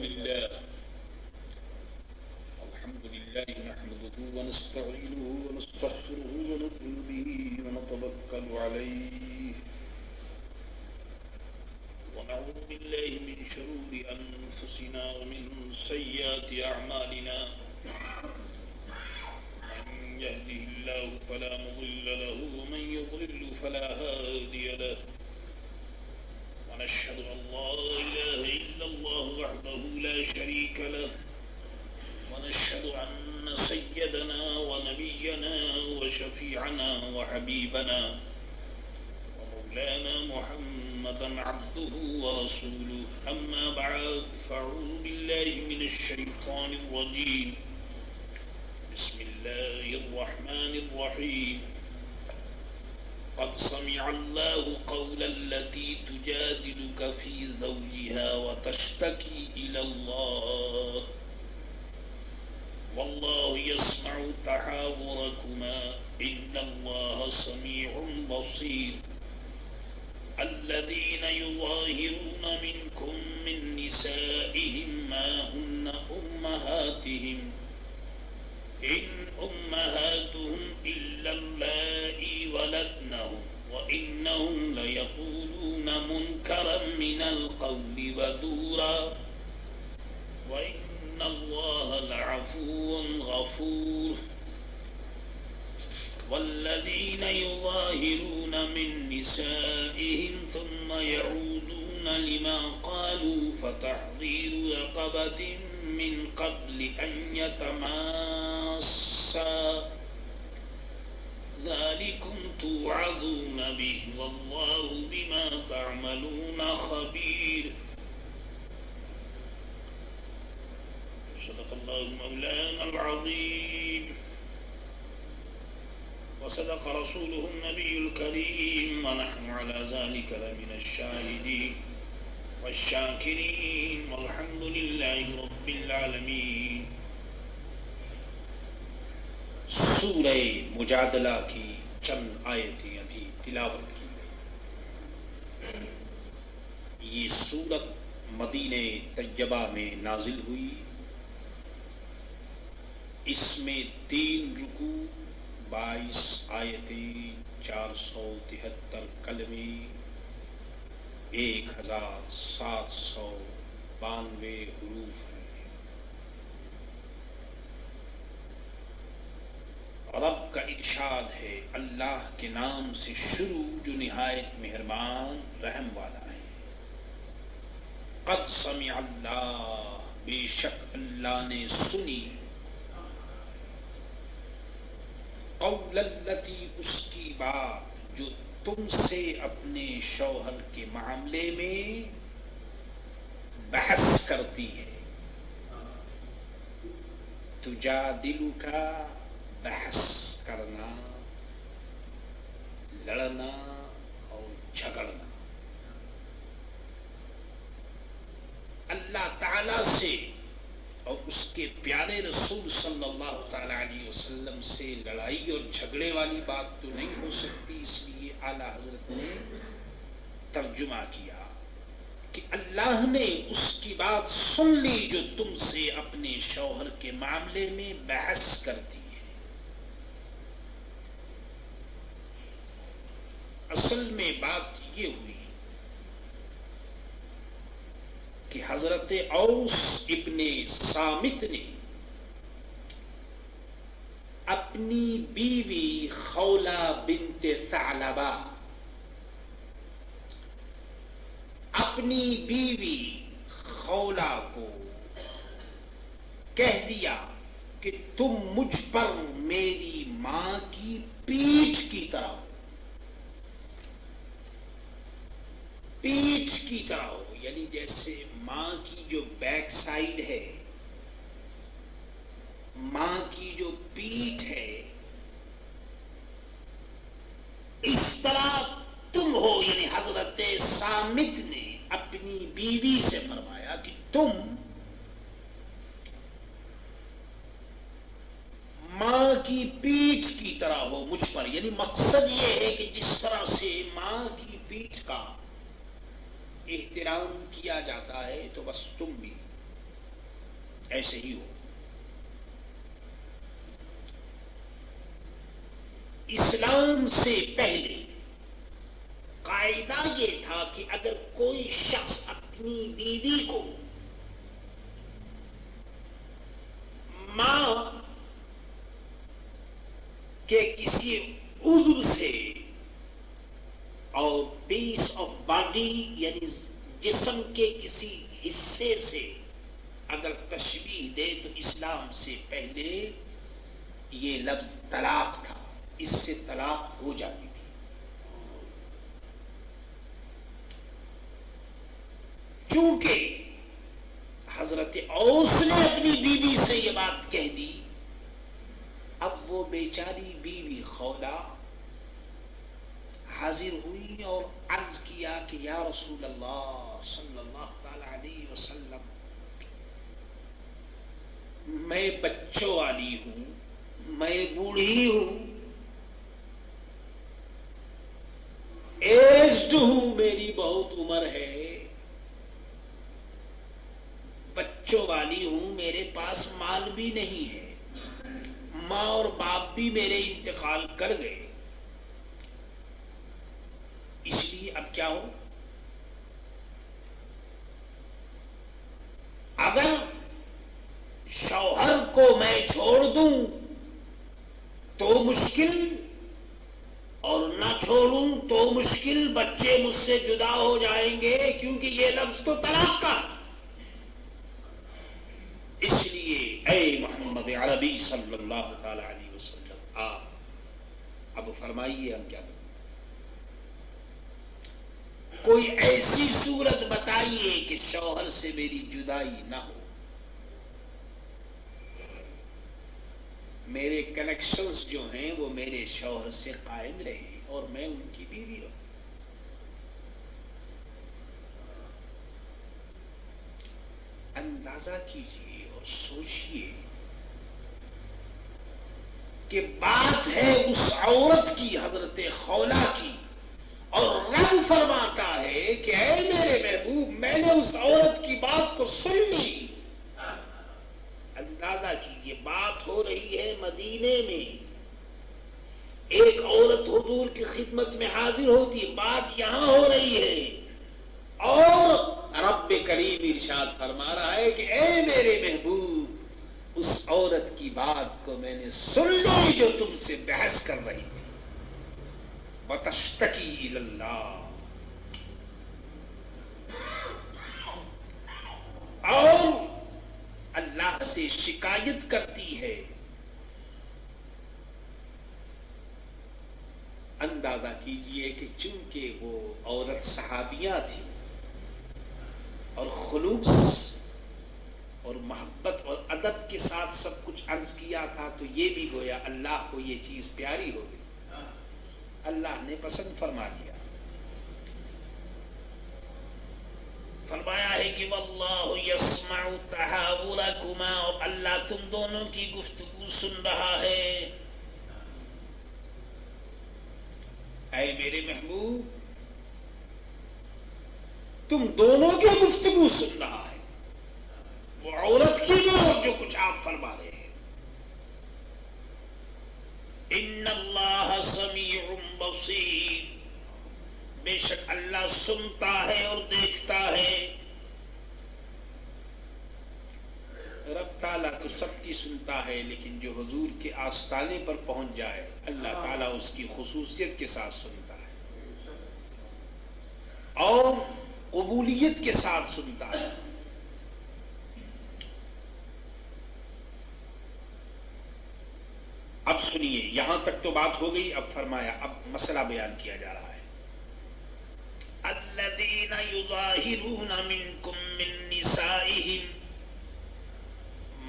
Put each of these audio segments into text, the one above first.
الحمد لله نحمده ونستعينه ونستغفره ونؤمن به ونتوكل عليه ونعوذ بالله من شرور أنفسنا ومن سيئات أعمالنا من يهده الله فلا مضل له ومن يضلل فلا هادي له ونشهد أن لا إله إلا الله وحده لا شريك له ونشهد أن سيدنا ونبينا وشفيعنا وحبيبنا ومولانا محمدا عبده ورسوله أما بعد فأعوذ بالله من الشيطان الرجيم بسم الله الرحمن الرحيم قد سمع الله قول التي تجادلك في زوجها وتشتكي إلى الله والله يسمع تحاوركما إن الله سميع بصير الذين يظاهرون منكم من نسائهم ما هن أمهاتهم إن أمهاتهم إلا اللائي ولدنهم وإنهم ليقولون منكرا من القول وزورا وإن الله لعفو غفور والذين يظاهرون من نسائهم ثم يعودون لما قالوا فتحرير رقبة من قبل أن يتماسا ذلكم توعظون به والله بما تعملون خبير صدق الله مولانا العظيم وصدق رسوله النبي الكريم ونحن على ذلك لمن الشاهدين والشاكرين والحمد لله رب العالمين. سورہ مجادلہ کی چند آیتیں ابھی تلاوت کی گئی. یہ سورت مدینہ طیبہ میں نازل ہوئی. اس میں 3 رکوع 22 آیتیں 473 کلمے 1792 حروف ہیں. رب کا ارشاد ہے اللہ کے نام سے شروع جو نہایت مہربان رحم والا ہے. قد سمع اللہ بے شک اللہ نے سنی قول التی اس کی بات جو تم سے اپنے شوہر کے معاملے میں بحث کرتی ہے. تجادلک بحث کرنا، لڑنا اور جھگڑنا. اللہ تعالی سے اور اس کے پیارے رسول صلی اللہ تعالی علیہ وسلم سے لڑائی اور جھگڑے والی بات تو نہیں ہو سکتی. اس لیے اعلی حضرت نے ترجمہ کیا کہ اللہ نے اس کی بات سن لی جو تم سے اپنے شوہر کے معاملے میں بحث کرتی ہے. اصل میں بات یہ ہوئی کہ حضرت اوس ابن صامت نے اپنی بیوی خولہ بنت ثعلبہ اپنی بیوی خولہ کو کہہ دیا کہ تم مجھ پر میری ماں کی پیٹھ کی طرح ہو. پیٹھ کی طرح ہو یعنی جیسے ماں کی جو بیک سائیڈ ہے، ماں کی جو پیٹھ ہے، اس طرح تم ہو. یعنی حضرت صامت نے اپنی بیوی سے فرمایا کہ تم ماں کی پیٹھ کی طرح ہو مجھ پر. یعنی مقصد یہ ہے کہ جس طرح سے ماں کی پیٹھ کا احترام کیا جاتا ہے تو بس تم بھی ایسے ہی ہو. اسلام سے پہلے قاعدہ یہ تھا کہ اگر کوئی شخص اپنی بیوی کو ماں کے کسی عضو سے اور پیس آف باڈی یعنی جسم کے کسی حصے سے اگر تشبیہ دے تو اسلام سے پہلے یہ لفظ طلاق تھا، اس سے طلاق ہو جاتی تھی. چونکہ حضرت اوس نے اپنی بیوی سے یہ بات کہہ دی، اب وہ بیچاری بیوی خولا حاضر ہوئی اور عرض کیا کہ یا رسول اللہ صلی اللہ تعالی علیہ وسلم، میں بچوں والی ہوں، میں بوڑھی ہوں، ایجڈ ہوں، میری بہت عمر ہے، بچوں والی ہوں، میرے پاس مال بھی نہیں ہے، ماں اور باپ بھی میرے انتقال کر گئے، اس لیے اب کیا ہو؟ اگر شوہر کو میں چھوڑ دوں تو مشکل، اور نہ چھوڑوں تو مشکل، بچے مجھ سے جدا ہو جائیں گے، کیونکہ یہ لفظ تو طلاق کا. اس لیے اے محمد عربی صلی اللہ تعالی علیہ وسلم، آپ اب فرمائیے ہم کیا کریں؟ کوئی ایسی صورت بتائیے کہ شوہر سے میری جدائی نہ ہو، میرے کنیکشنز جو ہیں وہ میرے شوہر سے قائم رہے اور میں ان کی بیوی رہوں. اندازہ کیجئے اور سوچئے کہ بات ہے اس عورت کی، حضرت خولا کی، اور رب فرماتا ہے کہ اے میرے محبوب، میں نے اس عورت کی بات کو سن لی. اندازہ کیجئے بات ہو رہی ہے مدینے میں، ایک عورت حضور کی خدمت میں حاضر ہوتی ہے، بات یہاں ہو رہی ہے، اور رب کریم ارشاد فرما رہا ہے کہ اے میرے محبوب، اس عورت کی بات کو میں نے سن لی جو تم سے بحث کر رہی تھی. وَتَشْتَكِي إِلَى اللَّهِ، اور اللہ سے شکایت کرتی ہے. اندازہ کیجئے کہ چونکہ وہ عورت صحابیہ تھی اور خلوص اور محبت اور ادب کے ساتھ سب کچھ عرض کیا تھا، تو یہ بھی گویا اللہ کو یہ چیز پیاری ہو گئی، اللہ نے پسند فرما لیا. فرمایا ہے کہ واللہ یسمع تحاورکما، اور اللہ تم دونوں کی گفتگو سن رہا ہے. اے میرے محبوب، تم دونوں کی گفتگو سن رہا ہے، وہ عورت کی بھی اور جو کچھ آپ فرما رہے ہیں. ان اللہ سمیع بصیر، بے شک اللہ سنتا ہے اور دیکھتا ہے. رب تعالیٰ تو سب کی سنتا ہے، لیکن جو حضور کے آستانے پر پہنچ جائے اللہ تعالیٰ اس کی خصوصیت کے ساتھ سنتا ہے اور قبولیت کے ساتھ سنتا ہے. اب سنیے، یہاں تک تو بات ہو گئی. اب فرمایا، اب مسئلہ بیان کیا جا رہا ہے. الذین یظاہرون منکم من نسائہم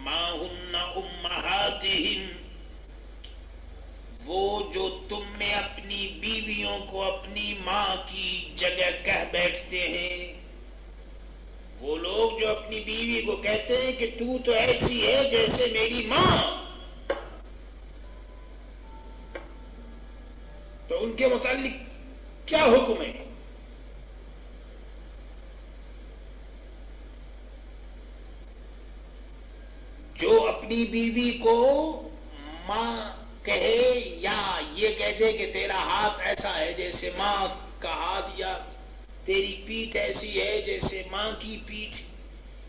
ما ہن امہاتہم، وہ جو تم میں اپنی بیویوں کو اپنی ماں کی جگہ کہہ بیٹھتے ہیں. وہ لوگ جو اپنی بیوی کو کہتے ہیں کہ تو ایسی ہے جیسے میری ماں، تو ان کے متعلق کیا حکم ہے؟ اپنی بیوی کو ماں کہے یا یہ کہہ دے کہ تیرا ہاتھ ایسا ہے جیسے ماں کا ہاتھ، یا تیری پیٹھ ایسی ہے جیسے ماں کی پیٹھ،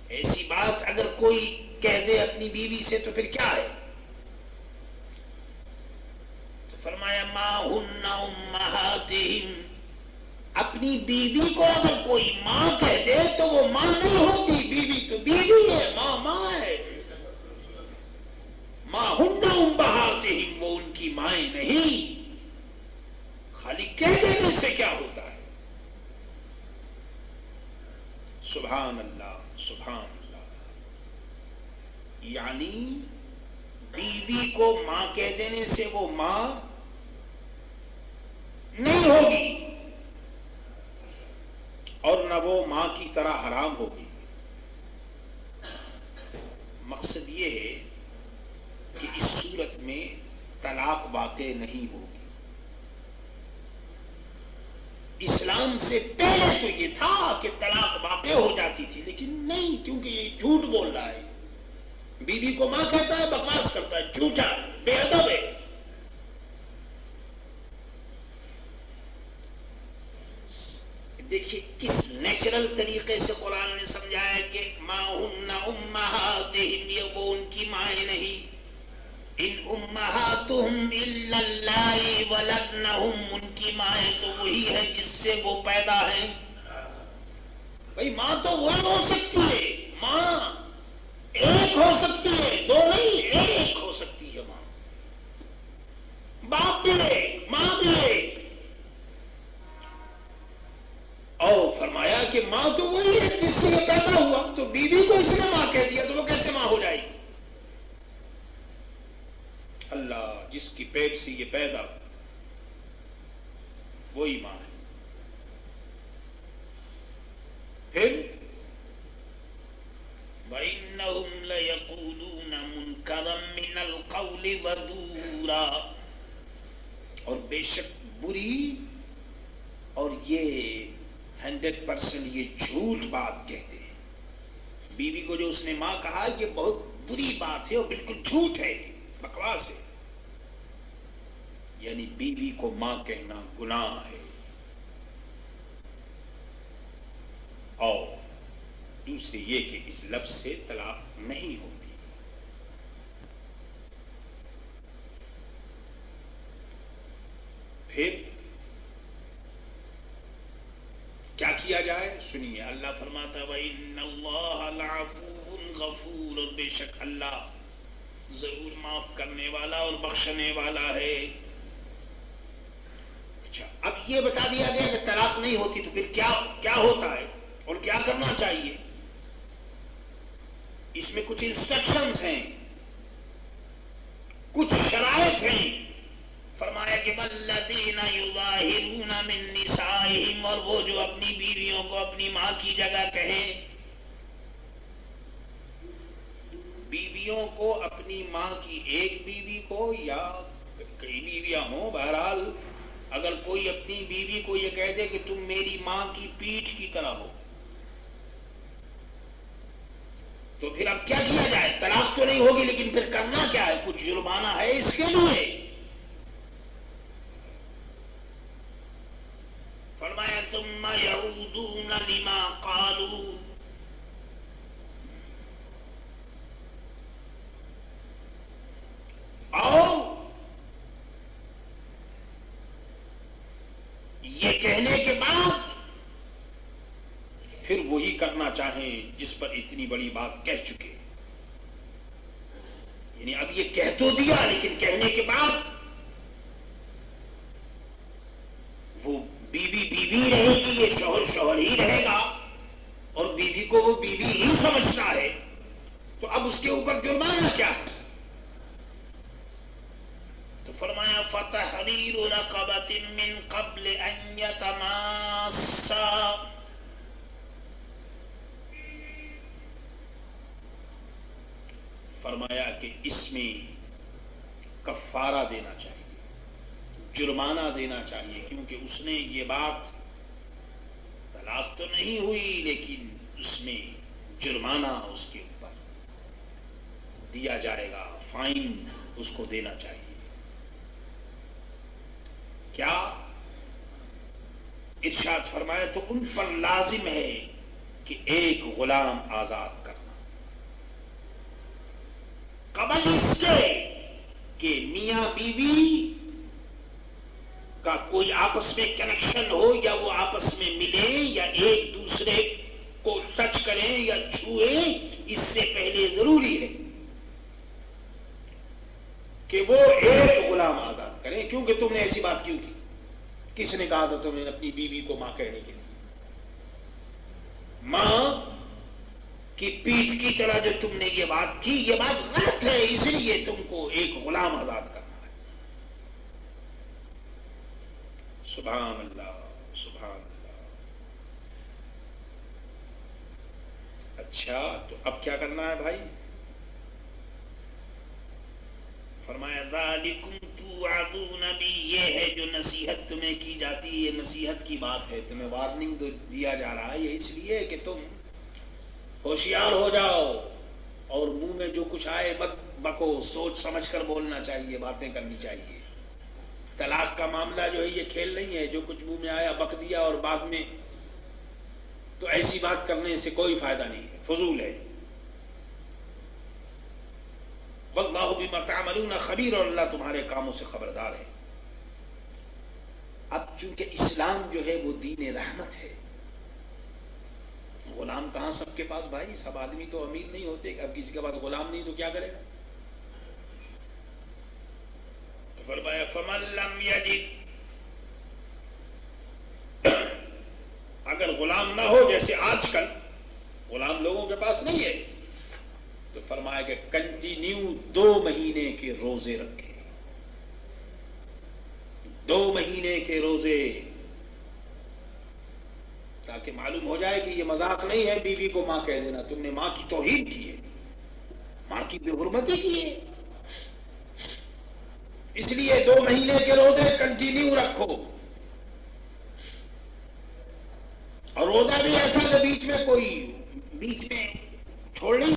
ایسی بات اگر کوئی کہہ دے اپنی بیوی سے تو پھر کیا ہے؟ تو فرمایا ما ہن امہاتہم، اپنی بیوی کو اگر کوئی ماں کہہ دے تو وہ ماں نہیں ہوتی، بیوی تو بیوی ہے، ماں ماں ہے۔ ما ہن امہاتہم، وہ ان کی مائیں نہیں۔ خالی کہہ دینے سے کیا ہوتا ہے؟ سبحان اللہ سبحان اللہ۔ یعنی بیوی کو ماں کہہ دینے سے وہ ماں نہیں ہوگی اور نہ وہ ماں کی طرح حرام ہوگی۔ مقصد یہ ہے کہ اس صورت میں طلاق واقع نہیں ہوگی۔ اسلام سے پہلے تو یہ تھا کہ طلاق واقع ہو جاتی تھی، لیکن نہیں، کیونکہ یہ جھوٹ بول رہا ہے، بیوی کو ماں کہتا ہے، بکواس کرتا ہے، جھوٹا بے ادب ہے۔ دیکھیے کس نیچرل طریقے سے قرآن نے سمجھایا کہ ما ہن امہاتہم، یہ وہ ان کی مائیں نہیں۔ ان امہاتہم الا اللہ ولدنہم، ان کی مائیں تو وہی ہے جس سے وہ پیدا ہیں۔ بھئی ماں تو وہی ہو سکتی ہے، ماں ایک ہو سکتی ہے، دو نہیں، ایک ہو سکتی ہے ماں۔ باپ بھی ایک، ماں بھی ایک۔ اور فرمایا کہ ماں تو وہی ہے جس سے یہ پیدا ہوا، تو بیوی کو اس نے ماں کہہ دیا تو وہ کیسے ماں ہو جائے گی؟ اللہ جس کی پیٹ سے یہ پیدا وہی ماں ہے۔ پھر وَإِنَّهُمْ لَيَقُولُونَ مُنْكَرًا مِنَ الْقَوْلِ وَزُورًا، اور بے شک بری اور یہ 100% یہ جھوٹ بات کہتے ہیں۔ بیوی کو جو اس نے ماں کہا یہ بہت بری بات ہے اور بالکل جھوٹ ہے، بکواس ہے۔ یعنی بیوی کو ماں کہنا گناہ ہے۔ اور دوسرے یہ کہ اس لفظ سے طلاق نہیں ہوتی۔ پھر کیا کیا جائے سنیے، اللہ فرماتا وَإِنَّ اللَّهَ لَعَفُوٌّ غَفُورٌ، اور بے شک اللہ ضرور معاف کرنے والا اور بخشنے والا ہے۔ اچھا اب یہ بتا دیا گیا کہ طلاق نہیں ہوتی تو پھر کیا ہوتا ہے اور کیا کرنا چاہیے؟ اس میں کچھ انسٹرکشنز ہیں، کچھ شرائط ہیں۔ فرمایا کہ والذین یظاہرون من نسائہم، اور وہ جو اپنی بیویوں کو اپنی ماں کی جگہ کہیں، بیویوں کو اپنی ماں کی ایک بیوی کو یا کئی بیویاں ہوں، بہرحال اگر کوئی اپنی بیوی کو یہ کہہ دے کہ تم میری ماں کی پیٹھ کی طرح ہو تو پھر اب کیا کیا جائے؟ طلاق تو نہیں ہوگی لیکن پھر کرنا کیا ہے؟ کچھ جرمانہ ہے اس کے لیے۔ فرمایا ثم یعودون لما قالوا، اور یہ کہنے کے بعد پھر وہی کرنا چاہیں جس پر اتنی بڑی بات کہہ چکے۔ یعنی اب یہ کہہ تو دیا لیکن کہنے کے بعد وہ بیوی بیوی رہے گی، یہ شوہر شوہر ہی رہے گا، اور بیوی کو وہ بیوی ہی سمجھتا ہے، تو اب اس کے اوپر جرمانہ کیا ہے؟ تو فرمایا فتحریر رقبۃ من قبل ان یتماسا، فرمایا کہ اس میں کفارہ دینا چاہیے، جرمانہ دینا چاہیے، کیونکہ اس نے یہ بات، طلاق تو نہیں ہوئی لیکن اس میں جرمانہ اس کے اوپر۔ دیا جائے گا، فائن اس کو دینا چاہیے. کیا ارشاد فرمایا تو ان پر لازم ہے کہ ایک غلام آزاد کرنا قبل اس سے کہ میاں بیوی کا کوئی آپس میں کنیکشن ہو یا وہ آپس میں ملیں یا ایک دوسرے کو ٹچ کریں یا چھوئیں. اس سے پہلے ضروری ہے کہ وہ ایک غلام آزاد کریں. کیونکہ تم نے ایسی بات کیوں کی؟ کس نے کہا تھا تمہیں اپنی بیوی کو ماں کہنے کے لیے؟ ماں کی پیٹھ کی طرح جو تم نے یہ بات کی، یہ بات غلط ہے. اس لیے تم کو ایک غلام آزاد کرنا ہے. سبحان اللہ، سبحان اللہ. اچھا تو اب کیا کرنا ہے بھائی؟ فرمایا ذالکم توعظون بی، یہ ہے جو نصیحت تمہیں کی جاتی ہے. یہ نصیحت کی بات ہے، تمہیں وارننگ دیا جا رہا ہے. یہ اس لیے کہ تم ہوشیار ہو جاؤ اور منہ میں جو کچھ آئے مت بکو. سوچ سمجھ کر بولنا چاہیے، باتیں کرنی چاہیے. طلاق کا معاملہ جو ہے یہ کھیل نہیں ہے. جو کچھ منہ میں آیا بک دیا اور بعد میں تو ایسی بات کرنے سے کوئی فائدہ نہیں ہے، فضول ہے. واللہ بما تعملون خبیر، اور اللہ تمہارے کاموں سے خبردار ہے. اب چونکہ اسلام جو ہے وہ دین رحمت ہے. غلام کہاں سب کے پاس بھائی؟ سب آدمی تو امیر نہیں ہوتے. اب کسی کے پاس غلام نہیں تو کیا کرے گا؟ تو فرمایا فمن لم یجد، اگر غلام نہ ہو، جیسے آج کل غلام لوگوں کے پاس نہیں ہے، تو فرمایا کہ کنٹینیو 2 مہینے کے روزے رکھے. 2 مہینے کے روزے، تاکہ معلوم ہو جائے کہ یہ مذاق نہیں ہے بیوی کو ماں کہہ دینا. تم نے ماں کی توہین کی ہے، ماں کی بے حرمتی کی ہے. اس لیے 2 مہینے کے روزے کنٹینیو رکھو. اور روزہ بھی ایسا کہ بیچ میں چھوڑ نہیں.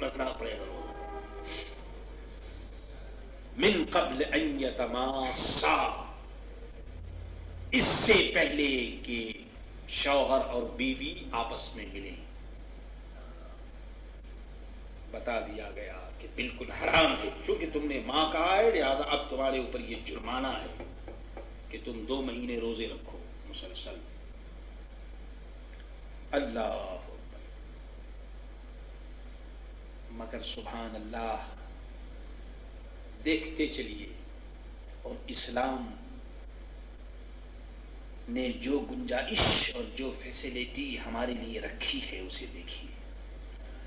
رکھنا پڑے گا. من قبل ان یتماسا، اس سے پہلے کہ شوہر اور بیوی آپس میں ملیں. بتا دیا گیا کہ بالکل حرام ہے. چونکہ تم نے ماں کہا ہے لہذا اب تمہارے اوپر یہ جرمانہ ہے کہ تم 2 مہینے روزے رکھو مسلسل. اللہ مگر سبحان اللہ، دیکھتے چلیے. اور اسلام نے جو گنجائش اور جو فیسلٹی ہمارے لیے رکھی ہے اسے دیکھیے.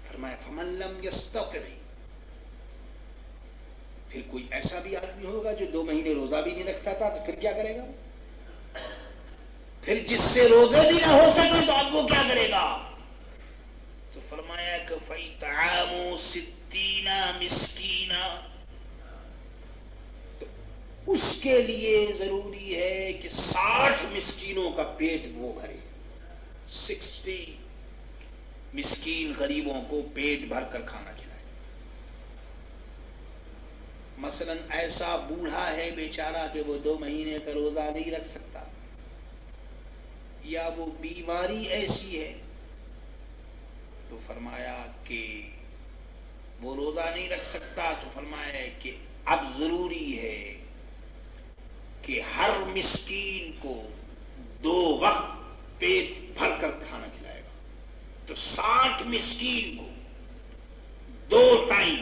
فرمایا فمن لم یستطع، پھر کوئی ایسا بھی آدمی ہوگا جو 2 مہینے روزہ بھی نہیں رکھ سکتا تو پھر کیا کرے گا؟ پھر جس سے روزے بھی نہ ہو سکے تو اب وہ کیا کرے گا؟ تو فرمایا کہ فَإِطْعَامُ 60 مسکینا، تو اس کے لیے ضروری ہے کہ 60 مسکینوں کا پیٹ وہ بھرے. 60 مسکین غریبوں کو پیٹ بھر کر کھانا کھلائے. مثلا ایسا بوڑھا ہے بیچارہ کہ وہ 2 مہینے کا روزہ نہیں رکھ سکتا، یا وہ بیماری ایسی ہے، تو فرمایا کہ وہ روزہ نہیں رکھ سکتا، تو فرمایا کہ اب ضروری ہے کہ ہر مسکین کو 2 وقت پیٹ بھر کر کھانا کھلائے گا، تو 60 مسکین کو 2 ٹائم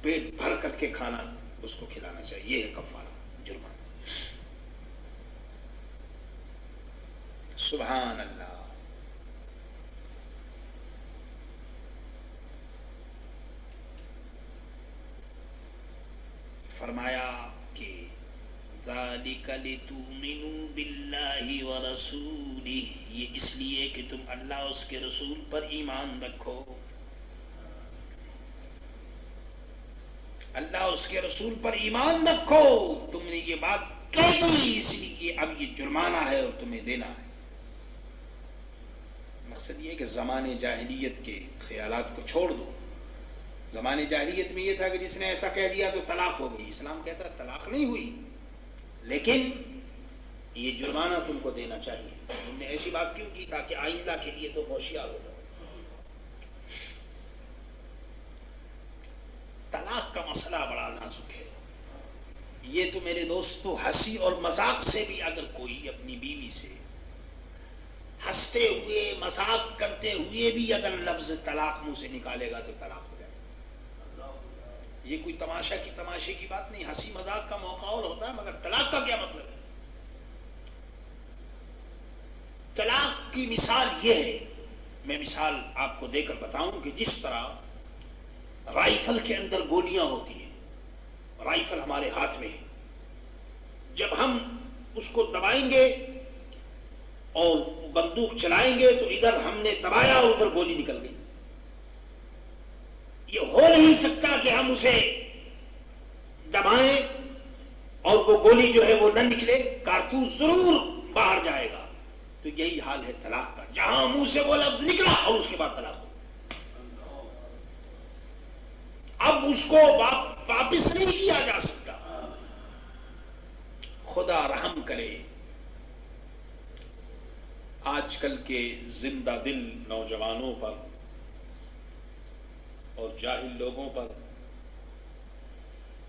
پیٹ بھر کر کے کھانا اس کو کھلانا چاہیے. یہ ہے کفارہ، جرمانہ. سبحان اللہ. فرمایا کہ ذَلِكَ لِتُؤْمِنُوا بِاللَّهِ وَرَسُولِهِ، یہ اس لیے کہ تم اللہ اس کے رسول پر ایمان رکھو. اللہ اس کے رسول پر ایمان رکھو. تم نے یہ بات کہہ دی، اس لیے اب یہ جرمانہ ہے اور تمہیں دینا ہے. مقصد یہ کہ زمانے جاہلیت کے خیالات کو چھوڑ دو. زمانے جاہلیت میں یہ تھا کہ جس نے ایسا کہہ دیا تو طلاق ہو گئی. اسلام کہتا طلاق نہیں ہوئی، لیکن یہ جرمانہ تم کو دینا چاہیے. تم نے ایسی بات کیوں کی؟ تاکہ آئندہ کے لیے تو ہوشیار ہو جاؤ. طلاق کا مسئلہ بڑا نازک ہے. یہ تو میرے دوستو ہنسی اور مذاق سے بھی اگر کوئی اپنی بیوی سے ہنستے ہوئے مذاق کرتے ہوئے بھی اگر لفظ طلاق منہ سے نکالے گا تو طلاق ہو جائے گا. یہ کوئی تماشے کی بات نہیں. ہنسی مذاق کا موقع اور ہوتا ہے، مگر طلاق کا کیا مطلب ہے؟ طلاق کی مثال یہ ہے، میں مثال آپ کو دے کر بتاؤں کہ جس طرح رائفل کے اندر گولیاں ہوتی ہیں، رائفل ہمارے ہاتھ میں ہے، جب ہم اس کو دبائیں گے اور بندوق چلائیں گے تو ادھر ہم نے دبایا اور ادھر گولی نکل گئی. یہ ہو نہیں سکتا کہ ہم اسے دبائیں اور وہ گولی جو ہے وہ نہ نکلے، کارتوس ضرور باہر جائے گا. تو یہی حال ہے طلاق کا، جہاں منہ سے وہ لفظ نکلا اور اس کے بعد طلاق ہو. اب اس کو واپس نہیں کیا جا سکتا. خدا رحم کرے، آج کل کے زندہ دل نوجوانوں پر اور جاہل لوگوں پر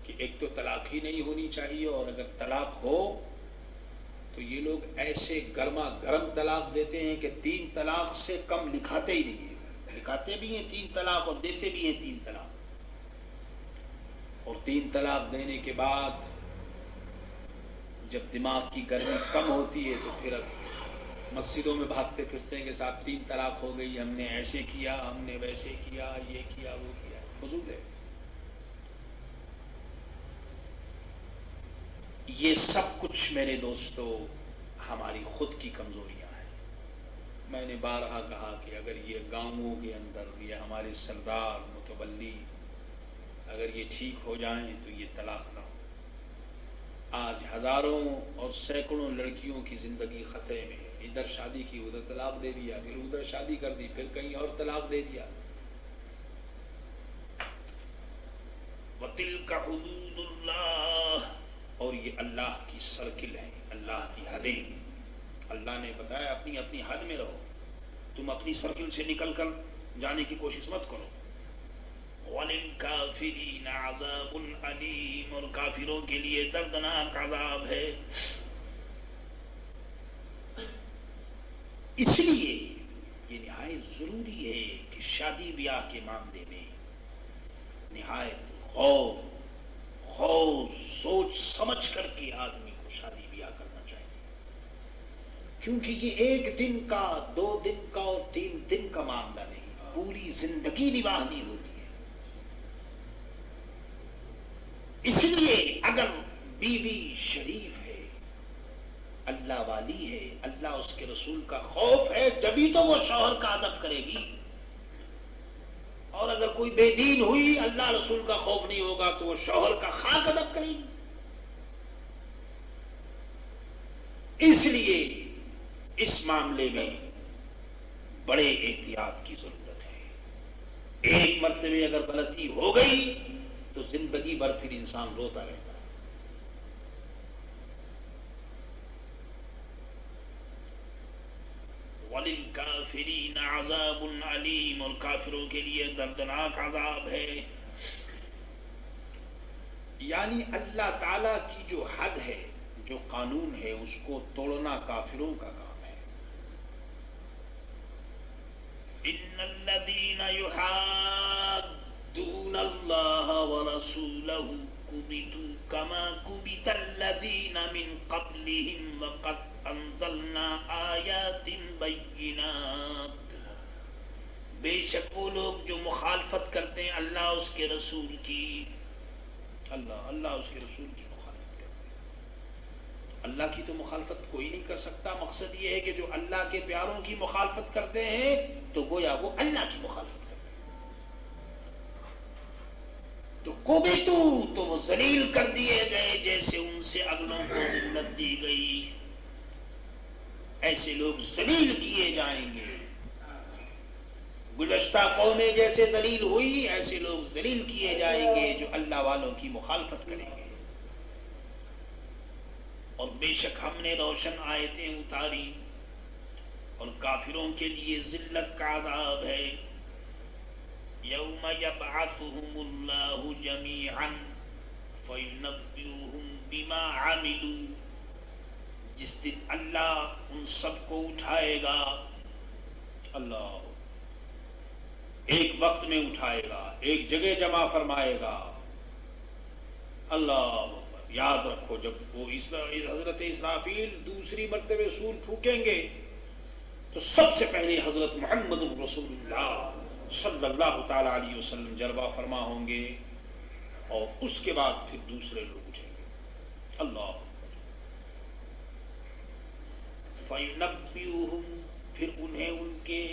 کہ ایک تو طلاق ہی نہیں ہونی چاہیے، اور اگر طلاق ہو تو یہ لوگ ایسے گرما گرم طلاق دیتے ہیں کہ 3 طلاق سے کم لکھاتے ہی نہیں ہیں. لکھاتے بھی ہیں 3 طلاق اور دیتے بھی ہیں 3 طلاق. اور 3 طلاق دینے کے بعد جب دماغ کی گرمی کم ہوتی ہے تو پھر مسجدوں میں بھاگتے پھرتے ہیں کہ صاحب 3 طلاق ہو گئی، ہم نے ایسے کیا، ہم نے ویسے کیا، یہ کیا، وہ کیا. فضول ہے. یہ سب کچھ میرے دوستو ہماری خود کی کمزوریاں ہیں. میں نے بارہا کہا کہ اگر یہ گاؤں کے اندر یہ ہمارے سردار متولی اگر یہ ٹھیک ہو جائیں تو یہ طلاق نہ ہو. آج ہزاروں اور سینکڑوں لڑکیوں کی زندگی خطرے میں ہے. ادھر شادی کی، ادھر طلاق دے دیا، پھر ادھر شادی کر دی، پھر کہیں اور طلاق دے دیا. وَتِلْكَ حُدُودُ اللَّهِ، اور یہ اللہ کی سرکل ہے، اللہ کی حدیں. اللہ نے بتایا اپنی اپنی حد میں رہو، تم اپنی سرکل سے نکل کر جانے کی کوشش مت کرو. وَلِلْكَافِرِينَ عَذَابٌ عَلِيمٌ، اور کافروں کے لیے دردناک عذاب ہے. اس لیے یہ نہایت ضروری ہے کہ شادی بیاہ کے معاملے میں نہایت غور سوچ سمجھ کر کے آدمی کو شادی بیاہ کرنا چاہیے. کیونکہ یہ 1 دن کا، 2 دن کا اور 3 دن کا معاملہ نہیں، پوری زندگی نبھانی ہوتی ہے. اس لیے اگر بیوی شریف ہے، اللہ والی ہے، اللہ اس کے رسول کا خوف ہے، جبھی تو وہ شوہر کا ادب کرے گی. اور اگر کوئی بے دین ہوئی، اللہ رسول کا خوف نہیں ہوگا تو وہ شوہر کا خاک ادب کرے گی. اس لیے اس معاملے میں بڑے احتیاط کی ضرورت ہے. ایک مرتبہ اگر غلطی ہو گئی تو زندگی بھر پھر انسان روتا رہتا ہے. وَلِلْكَافِرِينَ عذاب علیم، اور کافروں کے لیے دردناک عذاب ہے۔ یعنی اللہ تعالی کی جو حد ہے، جو قانون ہے، اس کو توڑنا کافروں کا کام ہے۔ ان الذين يحادون الله ورسوله كبتوا كما كبت الذين من قبلهم وقد انزلنا آیات بینات۔ بے شک وہ لوگ جو مخالفت کرتے ہیں اللہ اس کے رسول کی، اللہ اس کے رسول کی مخالفت کرتے ہیں۔ اللہ کی تو مخالفت کوئی نہیں کر سکتا۔ مقصد یہ ہے کہ جو اللہ کے پیاروں کی مخالفت کرتے ہیں تو گویا وہ اللہ کی مخالفت کرتے ہیں۔ تو کوبیتو تو وہ ذلیل کر دیے گئے جیسے ان سے اگلوں کو ذلت دی گئی، ایسے لوگ ذلیل کیے جائیں گے۔ گزشتہ قومیں جیسے ذلیل ہوئی، ایسے لوگ ذلیل کیے جائیں گے جو اللہ والوں کی مخالفت کریں گے۔ اور بے شک ہم نے روشن آیتیں اتاری، اور کافروں کے لیے ذلت کا عذاب ہے۔ یوم یبعثهم اللہ جمیعا فینبئهم بما عملوا، جس دن اللہ ان سب کو اٹھائے گا، اللہ ایک وقت میں اٹھائے گا، ایک جگہ جمع فرمائے گا۔ اللہ یاد رکھو، جب وہ حضرت اسرافیل دوسری مرتبہ سور پھونکیں گے تو سب سے پہلے حضرت محمد رسول اللہ صلی اللہ تعالی علیہ وسلم جلوہ فرما ہوں گے، اور اس کے بعد پھر دوسرے لوگ اٹھیں گے۔ اللہ فَيُنَبِّئُهُمْ، پھر انہیں ان کے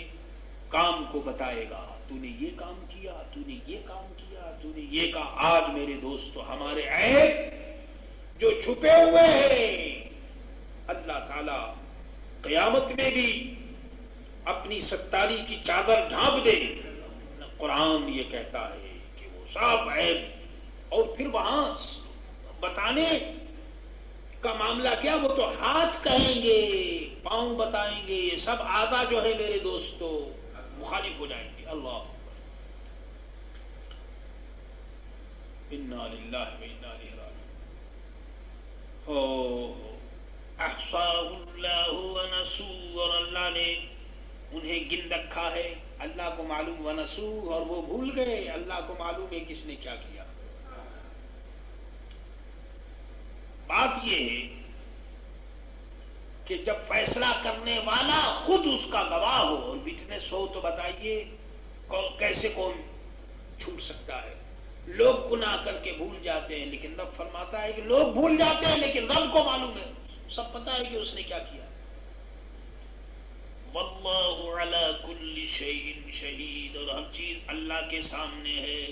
کام کو بتائے گا، تو نے یہ کام کیا، تو نے یہ کام کیا، تو نے یہ کہا۔ آج میرے دوستو ہمارے عیب جو چھپے ہوئے ہیں اللہ تعالی قیامت میں بھی اپنی ستاری کی چادر ڈھانپ دے۔ قرآن یہ کہتا ہے کہ وہ سب عیب، اور پھر وہاں بتانے کا معاملہ کیا، وہ تو ہاتھ کہیں گے، پاؤں بتائیں گے، یہ سب آدھا جو ہے میرے دوستو مخالف ہو جائیں گے۔ اللہ انا للہ و انا الیہ راجعون۔ احصاہ اللہ ونسوا، اور اللہ نے انہیں گن رکھا ہے، اللہ کو معلوم، ونسوا، اور وہ بھول گئے، اللہ کو معلوم ہے کس نے کیا کیا۔ بات یہ ہے کہ جب فیصلہ کرنے والا خود اس کا گواہ ہو اور وٹنس ہو تو بتائیے کیسے کون چھوٹ سکتا ہے؟ لوگ گناہ کر کے بھول جاتے ہیں، لیکن رب فرماتا ہے کہ لوگ بھول جاتے ہیں لیکن رب کو معلوم ہے، سب پتہ ہے کہ اس نے کیا کیا۔ واللہ علی کل شیء شہید، اور ہر چیز اللہ کے سامنے ہے،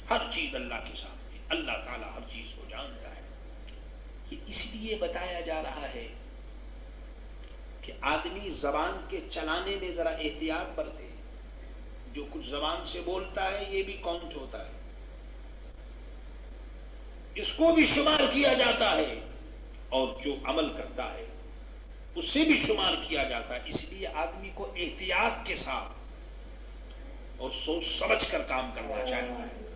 ہر چیز اللہ کے سامنے، اللہ تعالی ہر چیز کو جانتا ہے۔ یہ اس لیے بتایا جا رہا ہے کہ آدمی زبان کے چلانے میں ذرا احتیاط برتے، جو کچھ زبان سے بولتا ہے یہ بھی کاؤنٹ ہوتا ہے، اس کو بھی شمار کیا جاتا ہے، اور جو عمل کرتا ہے اس سے بھی شمار کیا جاتا ہے۔ اس لیے آدمی کو احتیاط کے ساتھ اور سوچ سمجھ کر کام کرنا چاہیے۔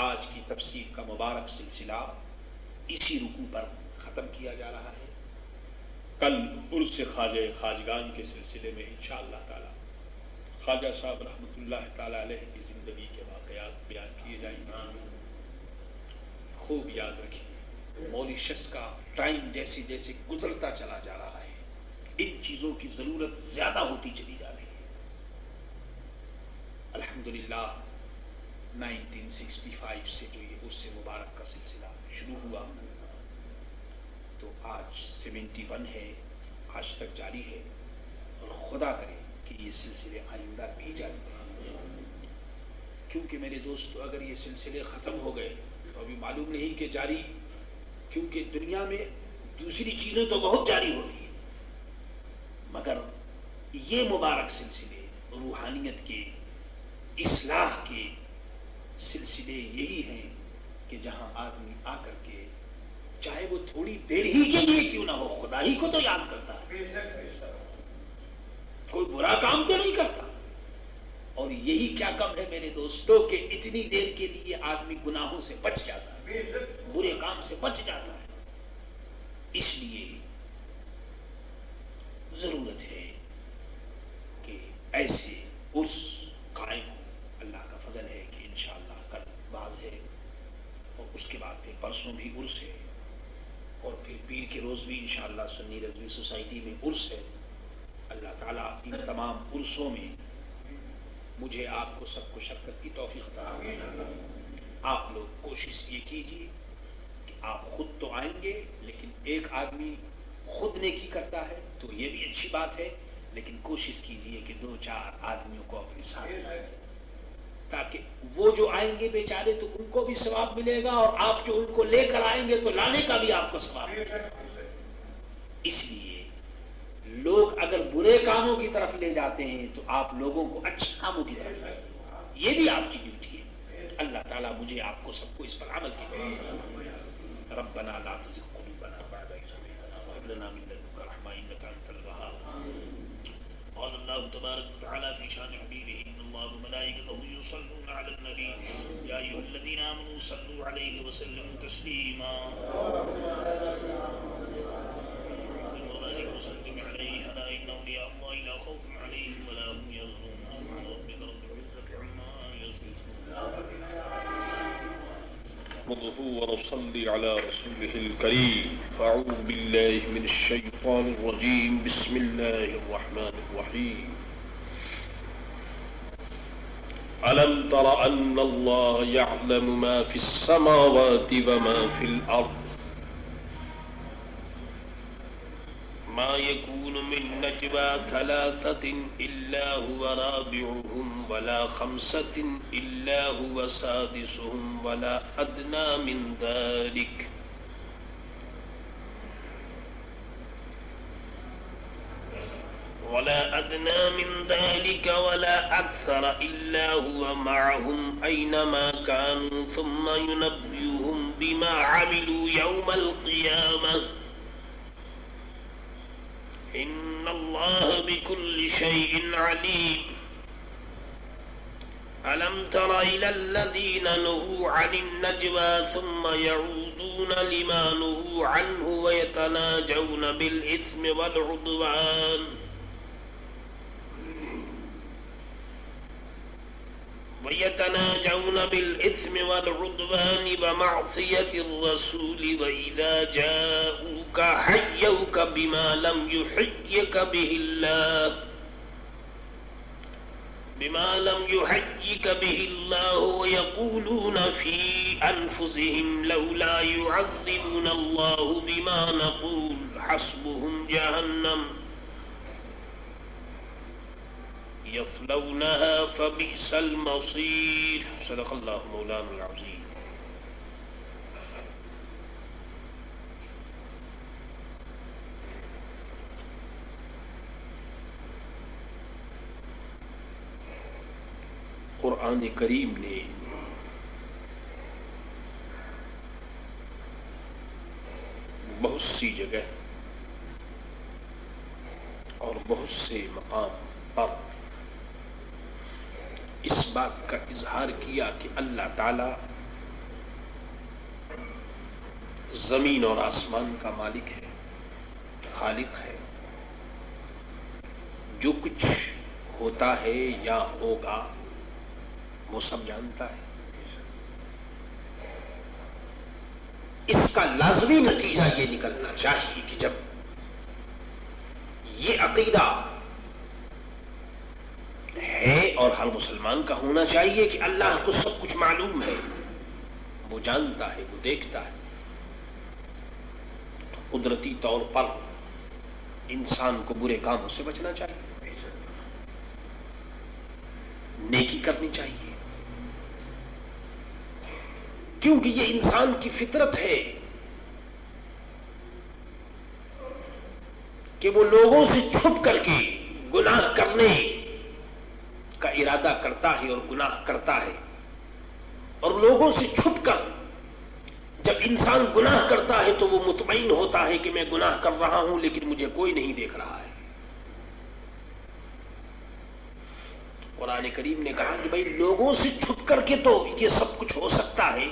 آج کی تفسیر کا مبارک سلسلہ اسی رکوع پر ختم کیا جا رہا ہے۔ کل عرس خواجہ خواجگان کے سلسلے میں انشاءاللہ تعالی خواجہ صاحب رحمۃ اللہ تعالی علیہ کی زندگی کے واقعات بیان کیے جائیں گے۔ خوب یاد رکھیے، موریشس کا ٹائم جیسے جیسے گزرتا چلا جا رہا ہے، ان چیزوں کی ضرورت زیادہ ہوتی چلی جا رہی ہے۔ الحمدللہ 1965 سے جو یہ عرس مبارک کا سلسلہ شروع ہوا تو آج 71 ہے، آج تک جاری ہے، اور خدا کرے کہ یہ سلسلے آئندہ بھی جاری رہیں، کیونکہ میرے دوست اگر یہ سلسلے ختم ہو گئے تو ابھی معلوم نہیں کہ جاری، کیونکہ دنیا میں دوسری چیزیں تو بہت جاری ہوتی ہیں، مگر یہ مبارک سلسلے روحانیت کے، اصلاح کے سلسلے یہی ہیں کہ جہاں آدمی آ کر کے چاہے وہ تھوڑی دیر ہی کے لیے کیوں نہ ہو خدا ہی کو تو یاد کرتا ہے، کوئی برا کام تو نہیں کرتا. اور یہی کیا کم ہے میرے دوستوں کہ اتنی دیر کے لیے آدمی گناہوں سے بچ جاتا ہے, برے کام سے بچ جاتا ہے. اس لیے ضرورت ہے کہ ایسے عرس قائم ہو. اللہ کا فضل ہے کہ انشاءاللہ کل باز ہے, اور اس کے بعد پھر پرسوں بھی عرس ہے, اور پھر پیر کے روز بھی انشاءاللہ سنی رضوی سوسائٹی میں عرس ہے. اللہ تعالیٰ ان تمام عرسوں میں مجھے آپ کو سب کو شرکت کی توفیق عطا فرمائے. آپ لوگ کوشش یہ کیجیے کہ آپ خود تو آئیں گے, لیکن ایک آدمی خود نیکی کرتا ہے تو یہ بھی اچھی بات ہے, لیکن کوشش کیجیے کہ 2-4 آدمیوں کو اپنے ساتھ لائیں, تاکہ وہ جو آئیں گے بیچارے تو ان کو بھی ثواب ملے گا, اور آپ جو ان کو لے کر آئیں گے تو لانے کا بھی آپ کو ثواب ملے گا. اس لیے لوگ اگر برے کاموں کی طرف لے جاتے ہیں تو آپ لوگوں کو اچھے کاموں کی طرف لائیں, یہ بھی آپ کی ڈیوٹی ہے. اللہ تعالیٰ مجھے آپ کو سب کو اس پر عمل کی توفیق عطا فرمائے. ربنا لا تزغ قلوبنا بعد إذ هديتنا وهب لنا من لدنك رحمة إنك أنت الوهاب. قال الله تبارك وتعالى في شان حبيبه إن الله وملائكته يصلون على النبي يا أيها الذين آمنوا صلوا عليه وسلموا تسليما. وسلم عليه ألا إن أولياء الله لا خوف عليهم ولا هم يحزنون. سبحان ربك رب العزة عما يصفون. نحمده ونصلي على رسوله الكريم. فأعوذ بالله من الشيطان الرجيم. بسم الله الرحمن الرحيم. ألم تر أن الله يعلم ما في السماوات وما في الأرض ما يكون من نجوى 3 إلا هو رابعهم ولا 5 إلا هو سادسهم ولا أدنى من ذلك ولا أكثر إلا هو معهم أينما كانوا ثم ينبئهم بما عملوا يوم القيامة إن الله بكل شيء عليم. ألم تر إلى الذين نهوا عن النجوى ثم يعودون لما نهوا عنه ويتناجون بالإثم والعدوان ومعصية الرسول وإذا جاءوك حيوك بما لم يحيك به الله ويقولون في أنفسهم لولا يعذبنا الله بما نقول حسبهم جهنم يصلونها فبئس المصير. صدق الله مولانا العظيم. قرآن کریم نے بہت سی جگہ اور بہت سے مقام پر اس بات کا اظہار کیا کہ اللہ تعالی زمین اور آسمان کا مالک ہے, خالق ہے. جو کچھ ہوتا ہے یا ہوگا وہ سب جانتا ہے. اس کا لازمی نتیجہ یہ نکلنا چاہیے کہ جب یہ عقیدہ ہے, اور ہر مسلمان کا ہونا چاہیے کہ اللہ کو سب کچھ معلوم ہے, وہ جانتا ہے, وہ دیکھتا ہے, تو قدرتی طور پر انسان کو برے کاموں سے بچنا چاہیے, نیکی کرنی چاہیے, کیونکہ یہ انسان کی فطرت ہے کہ وہ لوگوں سے چھپ کر کے گناہ کرنے کا ارادہ کرتا ہے اور گناہ کرتا ہے. اور لوگوں سے چھپ کر جب انسان گناہ کرتا ہے تو وہ مطمئن ہوتا ہے کہ میں گناہ کر رہا ہوں لیکن مجھے کوئی نہیں دیکھ رہا ہے. قرآن کریم نے کہا کہ بھائی لوگوں سے چھپ کر کے تو یہ سب کچھ ہو سکتا ہے،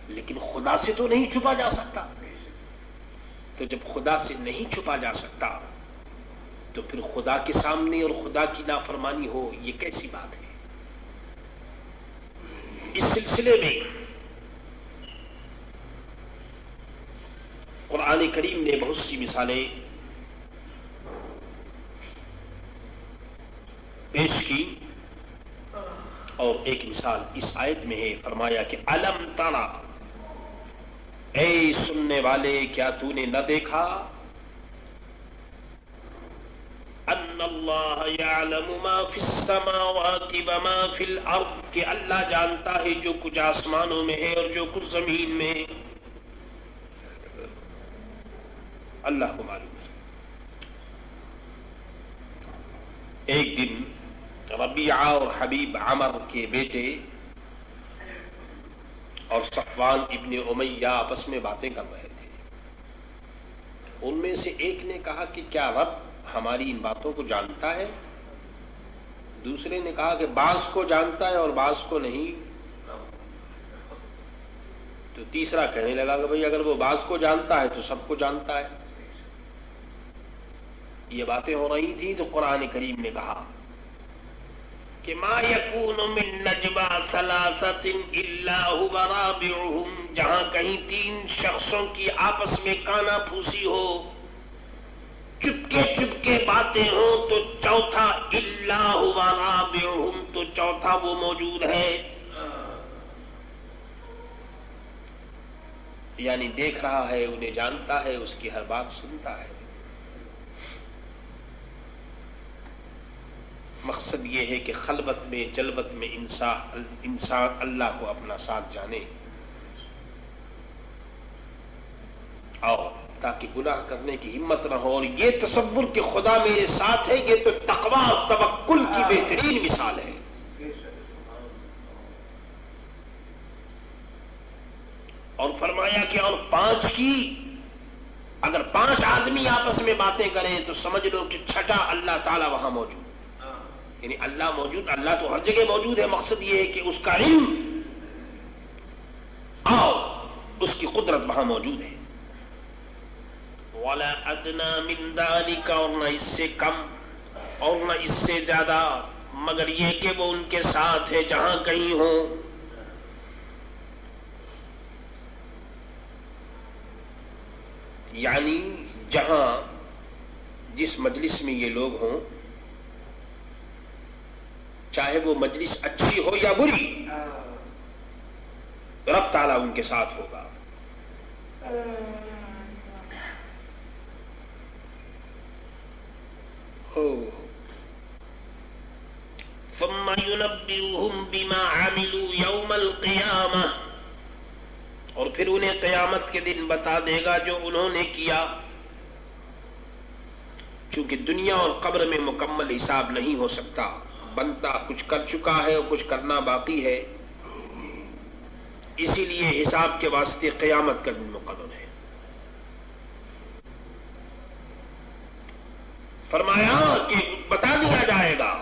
لیکن خدا سے تو نہیں چھپا جا سکتا۔ تو جب خدا سے نہیں چھپا جا سکتا تو پھر خدا کے سامنے اور خدا کی نافرمانی ہو، یہ کیسی بات ہے؟ اس سلسلے میں قرآن کریم نے بہت سی مثالیں پیش کی، اور ایک مثال اس آیت میں ہے، فرمایا کہ الم ترا، اے سننے والے کیا تو نے نہ دیکھا، ان اللہ یعلم ما فی السماوات وما فی الارض، کہ اللہ جانتا ہے جو کچھ آسمانوں میں ہے اور جو کچھ زمین میں ہے، اللہ کو معلوم ہے۔ ایک دن ربیعہ اور حبیب عمر کے بیٹے اور صفوان ابن امیہ آپس میں باتیں کر رہے تھے۔ ان میں سے ایک نے کہا کہ کیا رب ہماری ان باتوں کو جانتا ہے؟ دوسرے نے کہا کہ بعض کو جانتا ہے اور بعض کو نہیں۔ تو تیسرا کہنے لگا کہ بھئی اگر وہ بعض کو جانتا ہے تو سب کو جانتا ہے۔ یہ باتیں ہو رہی تھیں تو قرآن کریم نے کہا کہ ما یکون من نجوا ثلاثۃ الا هو رابعهم، جہاں کہیں تین شخصوں کی آپس میں کانا پھوسی ہو، چپکے باتیں ہوں، تو چوتھا الا هو رابعهم، تو چوتھا وہ موجود ہے، یعنی دیکھ رہا ہے، انہیں جانتا ہے، اس کی ہر بات سنتا ہے۔ مقصد یہ ہے کہ خلوت میں جلوت میں انسان اللہ کو اپنا ساتھ جانے، اور تاکہ گناہ کرنے کی ہمت نہ ہو، اور یہ تصور کہ خدا میرے ساتھ ہے، یہ تو تقویٰ اور توکل کی بہترین مثال ہے۔ اور فرمایا کہ اور پانچ کی، اگر پانچ آدمی آپس میں باتیں کریں تو سمجھ لو کہ چھٹا اللہ تعالیٰ وہاں موجود، یعنی اللہ موجود، اللہ تو ہر جگہ موجود ہے، مقصد یہ ہے کہ اس کا علم اور اس کی قدرت وہاں موجود ہے۔ وَلَا أَدْنَىٰ مِن ذَلِكَ، اور نہ اس سے کم اور نہ اس سے زیادہ، مگر یہ کہ وہ ان کے ساتھ ہے جہاں کہیں ہو۔ یعنی جہاں جس مجلس میں یہ لوگ ہوں، چاہے وہ مجلس اچھی ہو یا بری، رب تعالیٰ ان کے ساتھ ہوگا۔ ثم ينبئهم بما عملوا يوم القيامة، اور پھر انہیں قیامت کے دن بتا دے گا جو انہوں نے کیا۔ چونکہ دنیا اور قبر میں مکمل حساب نہیں ہو سکتا، بندہ کچھ کر چکا ہے اور کچھ کرنا باقی ہے، اسی لیے حساب کے واسطے قیامت کا دن مقرر ہے۔ فرمایا کہ بتا دیا جائے گا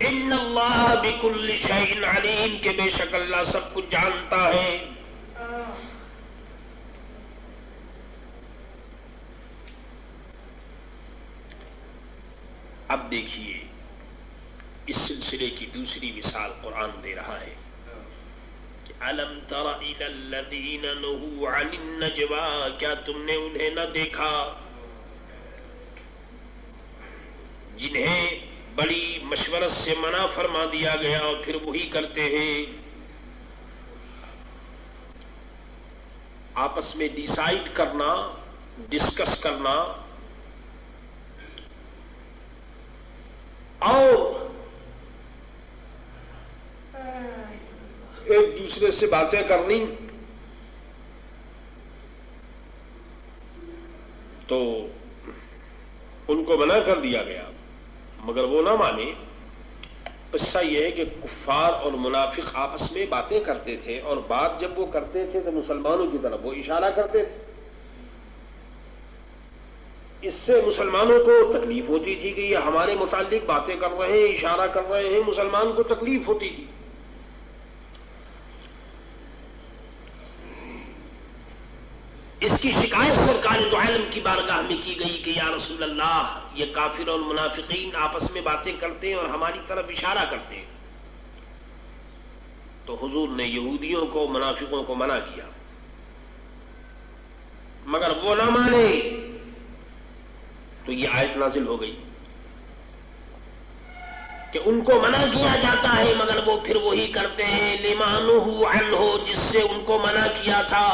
ان اللہ بکل شیء علیم، کہ بے شک اللہ سب کچھ جانتا ہے۔ اب دیکھیے اس سلسلے کی دوسری مثال قرآن دے رہا ہے کہ الم تر الی الذین نہوا عن النجوا، کیا تم نے انہیں نہ دیکھا جنہیں بڑی مشورت سے منع فرما دیا گیا اور پھر وہی کرتے ہیں۔ آپس میں ڈیسائیڈ کرنا، ڈسکس کرنا اور ایک دوسرے سے باتیں کرنی، تو ان کو منع کر دیا گیا، مگر وہ نہ مانے۔ قصہ یہ ہے کہ کفار اور منافق آپس میں باتیں کرتے تھے، اور بات جب وہ کرتے تھے تو مسلمانوں کی طرف وہ اشارہ کرتے تھے۔ اس سے مسلمانوں کو تکلیف ہوتی تھی کہ یہ ہمارے متعلق باتیں کر رہے ہیں، اشارہ کر رہے ہیں، مسلمان کو تکلیف ہوتی تھی. اس کی شکایت سرکار دو عالم کی بارگاہ میں کی گئی کہ یا رسول اللہ، یہ کافر اور منافقین آپس میں باتیں کرتے ہیں اور ہماری طرف اشارہ کرتے ہیں. تو حضور نے یہودیوں کو، منافقوں کو منع کیا، مگر وہ نہ مانے تو یہ آیت نازل ہو گئی کہ ان کو منع کیا جاتا ہے مگر وہ پھر وہی کرتے ہیں لما نہوا عنہ، جس سے ان کو منع کیا تھا.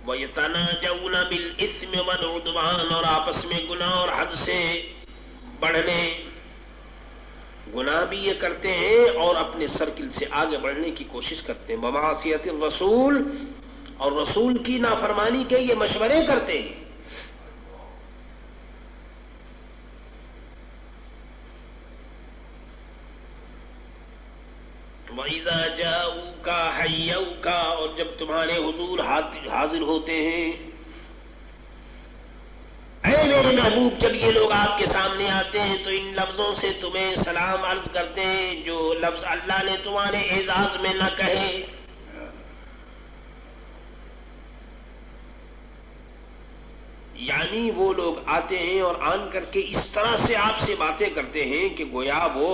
وَيَتَنَاجَوْنَ بِالْإِثْمِ وَالْعُدْوَانِ، اور آپس میں گناہ اور حد سے بڑھنے، گناہ بھی یہ کرتے ہیں اور اپنے سرکل سے آگے بڑھنے کی کوشش کرتے ہیں. بمعصیت الرسول، اور رسول کی نافرمانی کے یہ مشورے کرتے ہیں. وَإِذَا جَاءُوكَ حَيَّوْكَ، اور جب تمہارے حضور حاضر ہوتے ہیں، اے میرے محبوب، جب یہ لوگ آپ کے سامنے آتے ہیں تو ان لفظوں سے تمہیں سلام عرض کرتے ہیں جو لفظ اللہ نے تمہارے اعزاز میں نہ کہے. یعنی وہ لوگ آتے ہیں اور آن کر کے اس طرح سے آپ سے باتیں کرتے ہیں کہ گویا وہ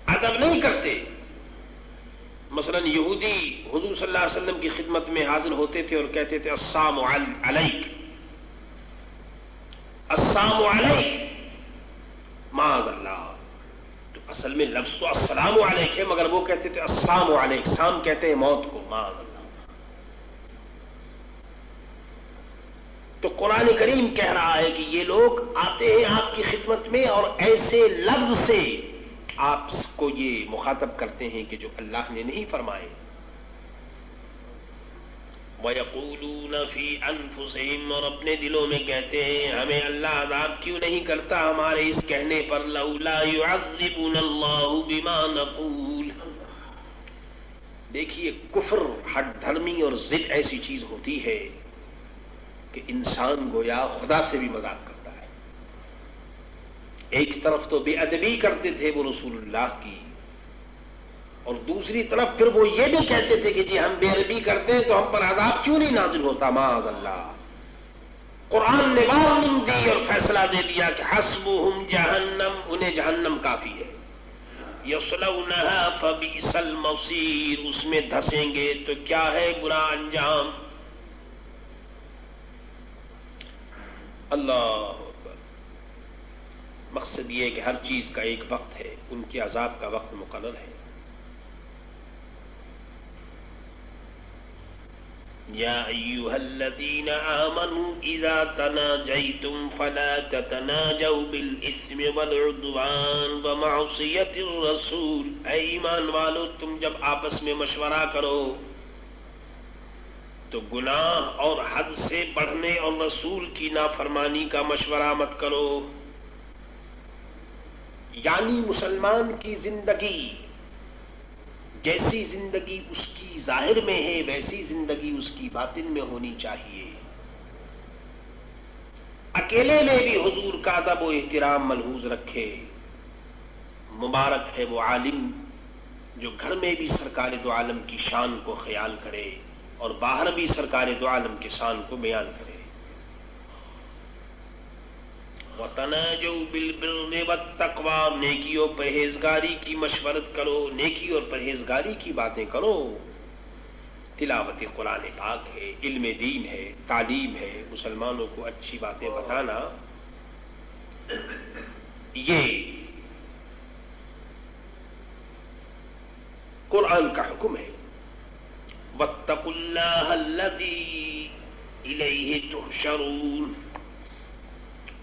ادب نہیں کرتے. مثلا یہودی حضور صلی اللہ علیہ وسلم کی خدمت میں حاضر ہوتے تھے اور کہتے تھے السلام علیک، السلام علیک، معاذ اللہ. تو اصل میں لفظ تو السلام علیک ہے مگر وہ کہتے تھے السلام علیک، سام کہتے ہیں موت کو، معاذ اللہ. تو قرآن کریم کہہ رہا ہے کہ یہ لوگ آتے ہیں آپ کی خدمت میں اور ایسے لفظ سے آپ کو یہ مخاطب کرتے ہیں کہ جو اللہ نے نہیں فرمائے. وَيَقُولُونَ فِي أَنفُسِهِمْ، اور اپنے دلوں میں کہتے ہیں ہمیں اللہ عذاب کیوں نہیں کرتا ہمارے اس کہنے پر. لَوْلَا يُعَذِّبُنَ اللَّهُ بِمَا نَقُولُ. دیکھیے کفر، ہٹ دھرمی اور ضد ایسی چیز ہوتی ہے کہ انسان گویا خدا سے بھی مذاق کرتا ہے. ایک طرف تو بے ادبی کرتے تھے وہ رسول اللہ کی، اور دوسری طرف پھر وہ یہ بھی کہتے تھے کہ جی ہم بے ادبی کرتے ہیں تو ہم پر عذاب کیوں نہیں نازل ہوتا، معاذ اللہ. قرآن نے وارننگ دی اور فیصلہ دے دیا کہ حسبہم جہنم، انہیں جہنم کافی ہے. یصلونہا فبئس المصیر، اس میں دھسیں گے تو کیا ہے برا انجام. اللہ اکبر. مقصد یہ ہے کہ ہر چیز کا ایک وقت ہے، ان کے عذاب کا وقت مقرر ہے. یا ایھا الذین آمنوا اذا تناجیتم فلا تتناجوا بالاثم والعدوان ومعصیۃ الرسول. اے ایمان والو، تم جب آپس میں مشورہ کرو تو گناہ اور حد سے بڑھنے اور رسول کی نافرمانی کا مشورہ مت کرو. یعنی مسلمان کی زندگی جیسی زندگی اس کی ظاہر میں ہے ویسی زندگی اس کی باطن میں ہونی چاہیے. اکیلے میں بھی حضور کا ادب و احترام ملحوظ رکھے. مبارک ہے وہ عالم جو گھر میں بھی سرکار دو عالم کی شان کو خیال کرے اور باہر بھی سرکار دو عالم کی شان کو بیان کرے. وَتَنَاجَوْا بِالْبِرِّ وَالتَّقْوَىٰ، نیکی اور پرہیزگاری کی مشورت کرو، نیکی اور پرہیزگاری کی باتیں کرو. تلاوت قرآن پاک ہے، علم دین ہے، تعلیم ہے، مسلمانوں کو اچھی باتیں بتانا، یہ قرآن کا حکم ہے. وَاتَّقُوا اللَّهَ الَّذِي إِلَيْهِ تُحْشَرُونَ،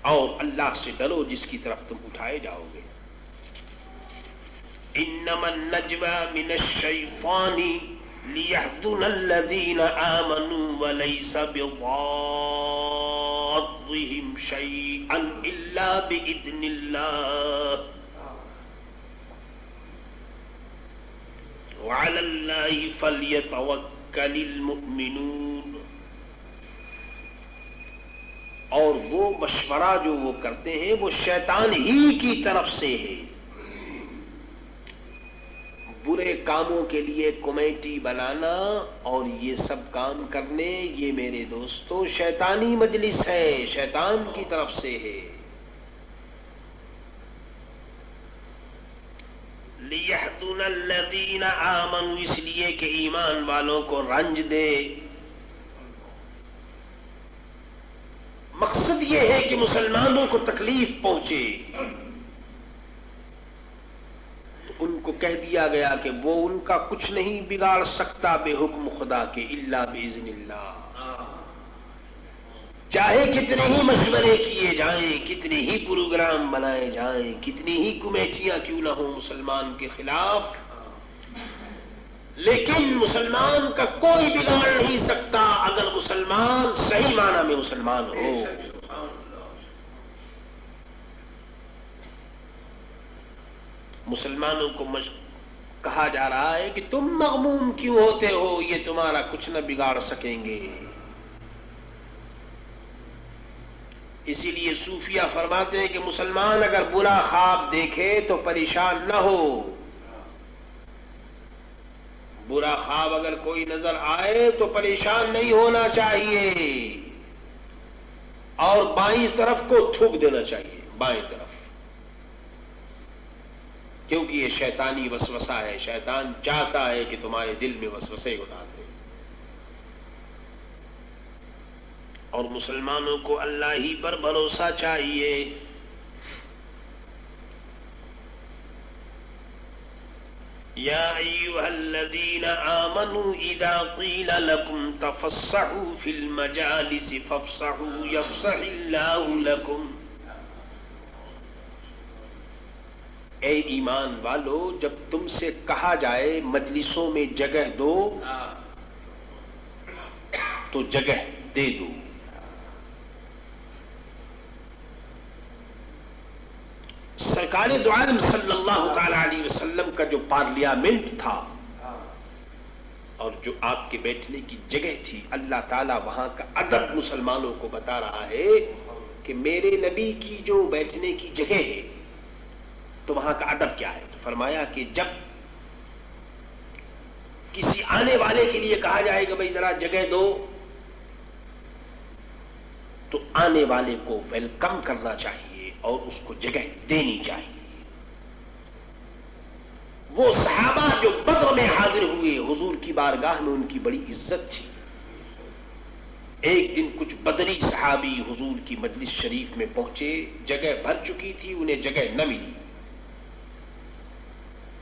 اور اللہ سے ڈرو جس کی طرف تم اٹھائے جاؤ گے. انما النجوى من الشیطان لیحزن الذین آمنوا وليس بضارهم شیئا الا بإذن اللہ وعلى اللہ فلیتوکل المؤمنون. اور وہ مشورہ جو وہ کرتے ہیں وہ شیطان ہی کی طرف سے ہے. برے کاموں کے لیے کمیٹی بنانا اور یہ سب کام کرنے، یہ میرے دوستو شیطانی مجلس ہے، شیطان کی طرف سے ہے. لِيَحْزُنَ الَّذِينَ آمَنُوا، اس لیے کہ ایمان والوں کو رنج دے. مقصد یہ ہے کہ مسلمانوں کو تکلیف پہنچے. ان کو کہہ دیا گیا کہ وہ ان کا کچھ نہیں بگاڑ سکتا بے حکم خدا کے، الا باذن اللہ. چاہے کتنے ہی مشورے کیے جائیں، کتنے ہی پروگرام بنائے جائیں، کتنی ہی کمیٹیاں کیوں نہ ہوں مسلمان کے خلاف، لیکن مسلمان کا کوئی بگاڑ نہیں سکتا اگر مسلمان صحیح معنی میں مسلمان ہو. مسلمانوں کو کہا جا رہا ہے کہ تم مغموم کیوں ہوتے ہو، یہ تمہارا کچھ نہ بگاڑ سکیں گے. اسی لیے صوفیہ فرماتے ہیں کہ مسلمان اگر برا خواب دیکھے تو پریشان نہ ہو. برا خواب اگر کوئی نظر آئے تو پریشان نہیں ہونا چاہیے اور بائیں طرف کو تھوک دینا چاہیے، بائیں طرف، کیونکہ یہ شیطانی وسوسہ ہے. شیطان چاہتا ہے کہ تمہارے دل میں وسوسے اٹھا دے. اور مسلمانوں کو اللہ ہی پر بھروسہ چاہیے. یا ایھا الذین آمنوا اذا قیل لکم تفسحوا فی المجالس فافسحوا یفسح اللہ لکم. اے ایمان والو، جب تم سے کہا جائے مجلسوں میں جگہ دو تو جگہ دے دو. سرکار دو عالم صلی اللہ تعالی علیہ وسلم کا جو پارلیامنٹ تھا اور جو آپ کے بیٹھنے کی جگہ تھی، اللہ تعالیٰ وہاں کا ادب مسلمانوں کو بتا رہا ہے کہ میرے نبی کی جو بیٹھنے کی جگہ ہے تو وہاں کا ادب کیا ہے. تو فرمایا کہ جب کسی آنے والے کے لیے کہا جائے کہ بھائی ذرا جگہ دو تو آنے والے کو ویلکم کرنا چاہیے اور اس کو جگہ دینی چاہیے. وہ صحابہ جو بدر میں حاضر ہوئے حضور کی بارگاہ میں، ان کی بڑی عزت تھی. ایک دن کچھ بدری صحابی حضور کی مجلس شریف میں پہنچے، جگہ بھر چکی تھی، انہیں جگہ نہ ملی.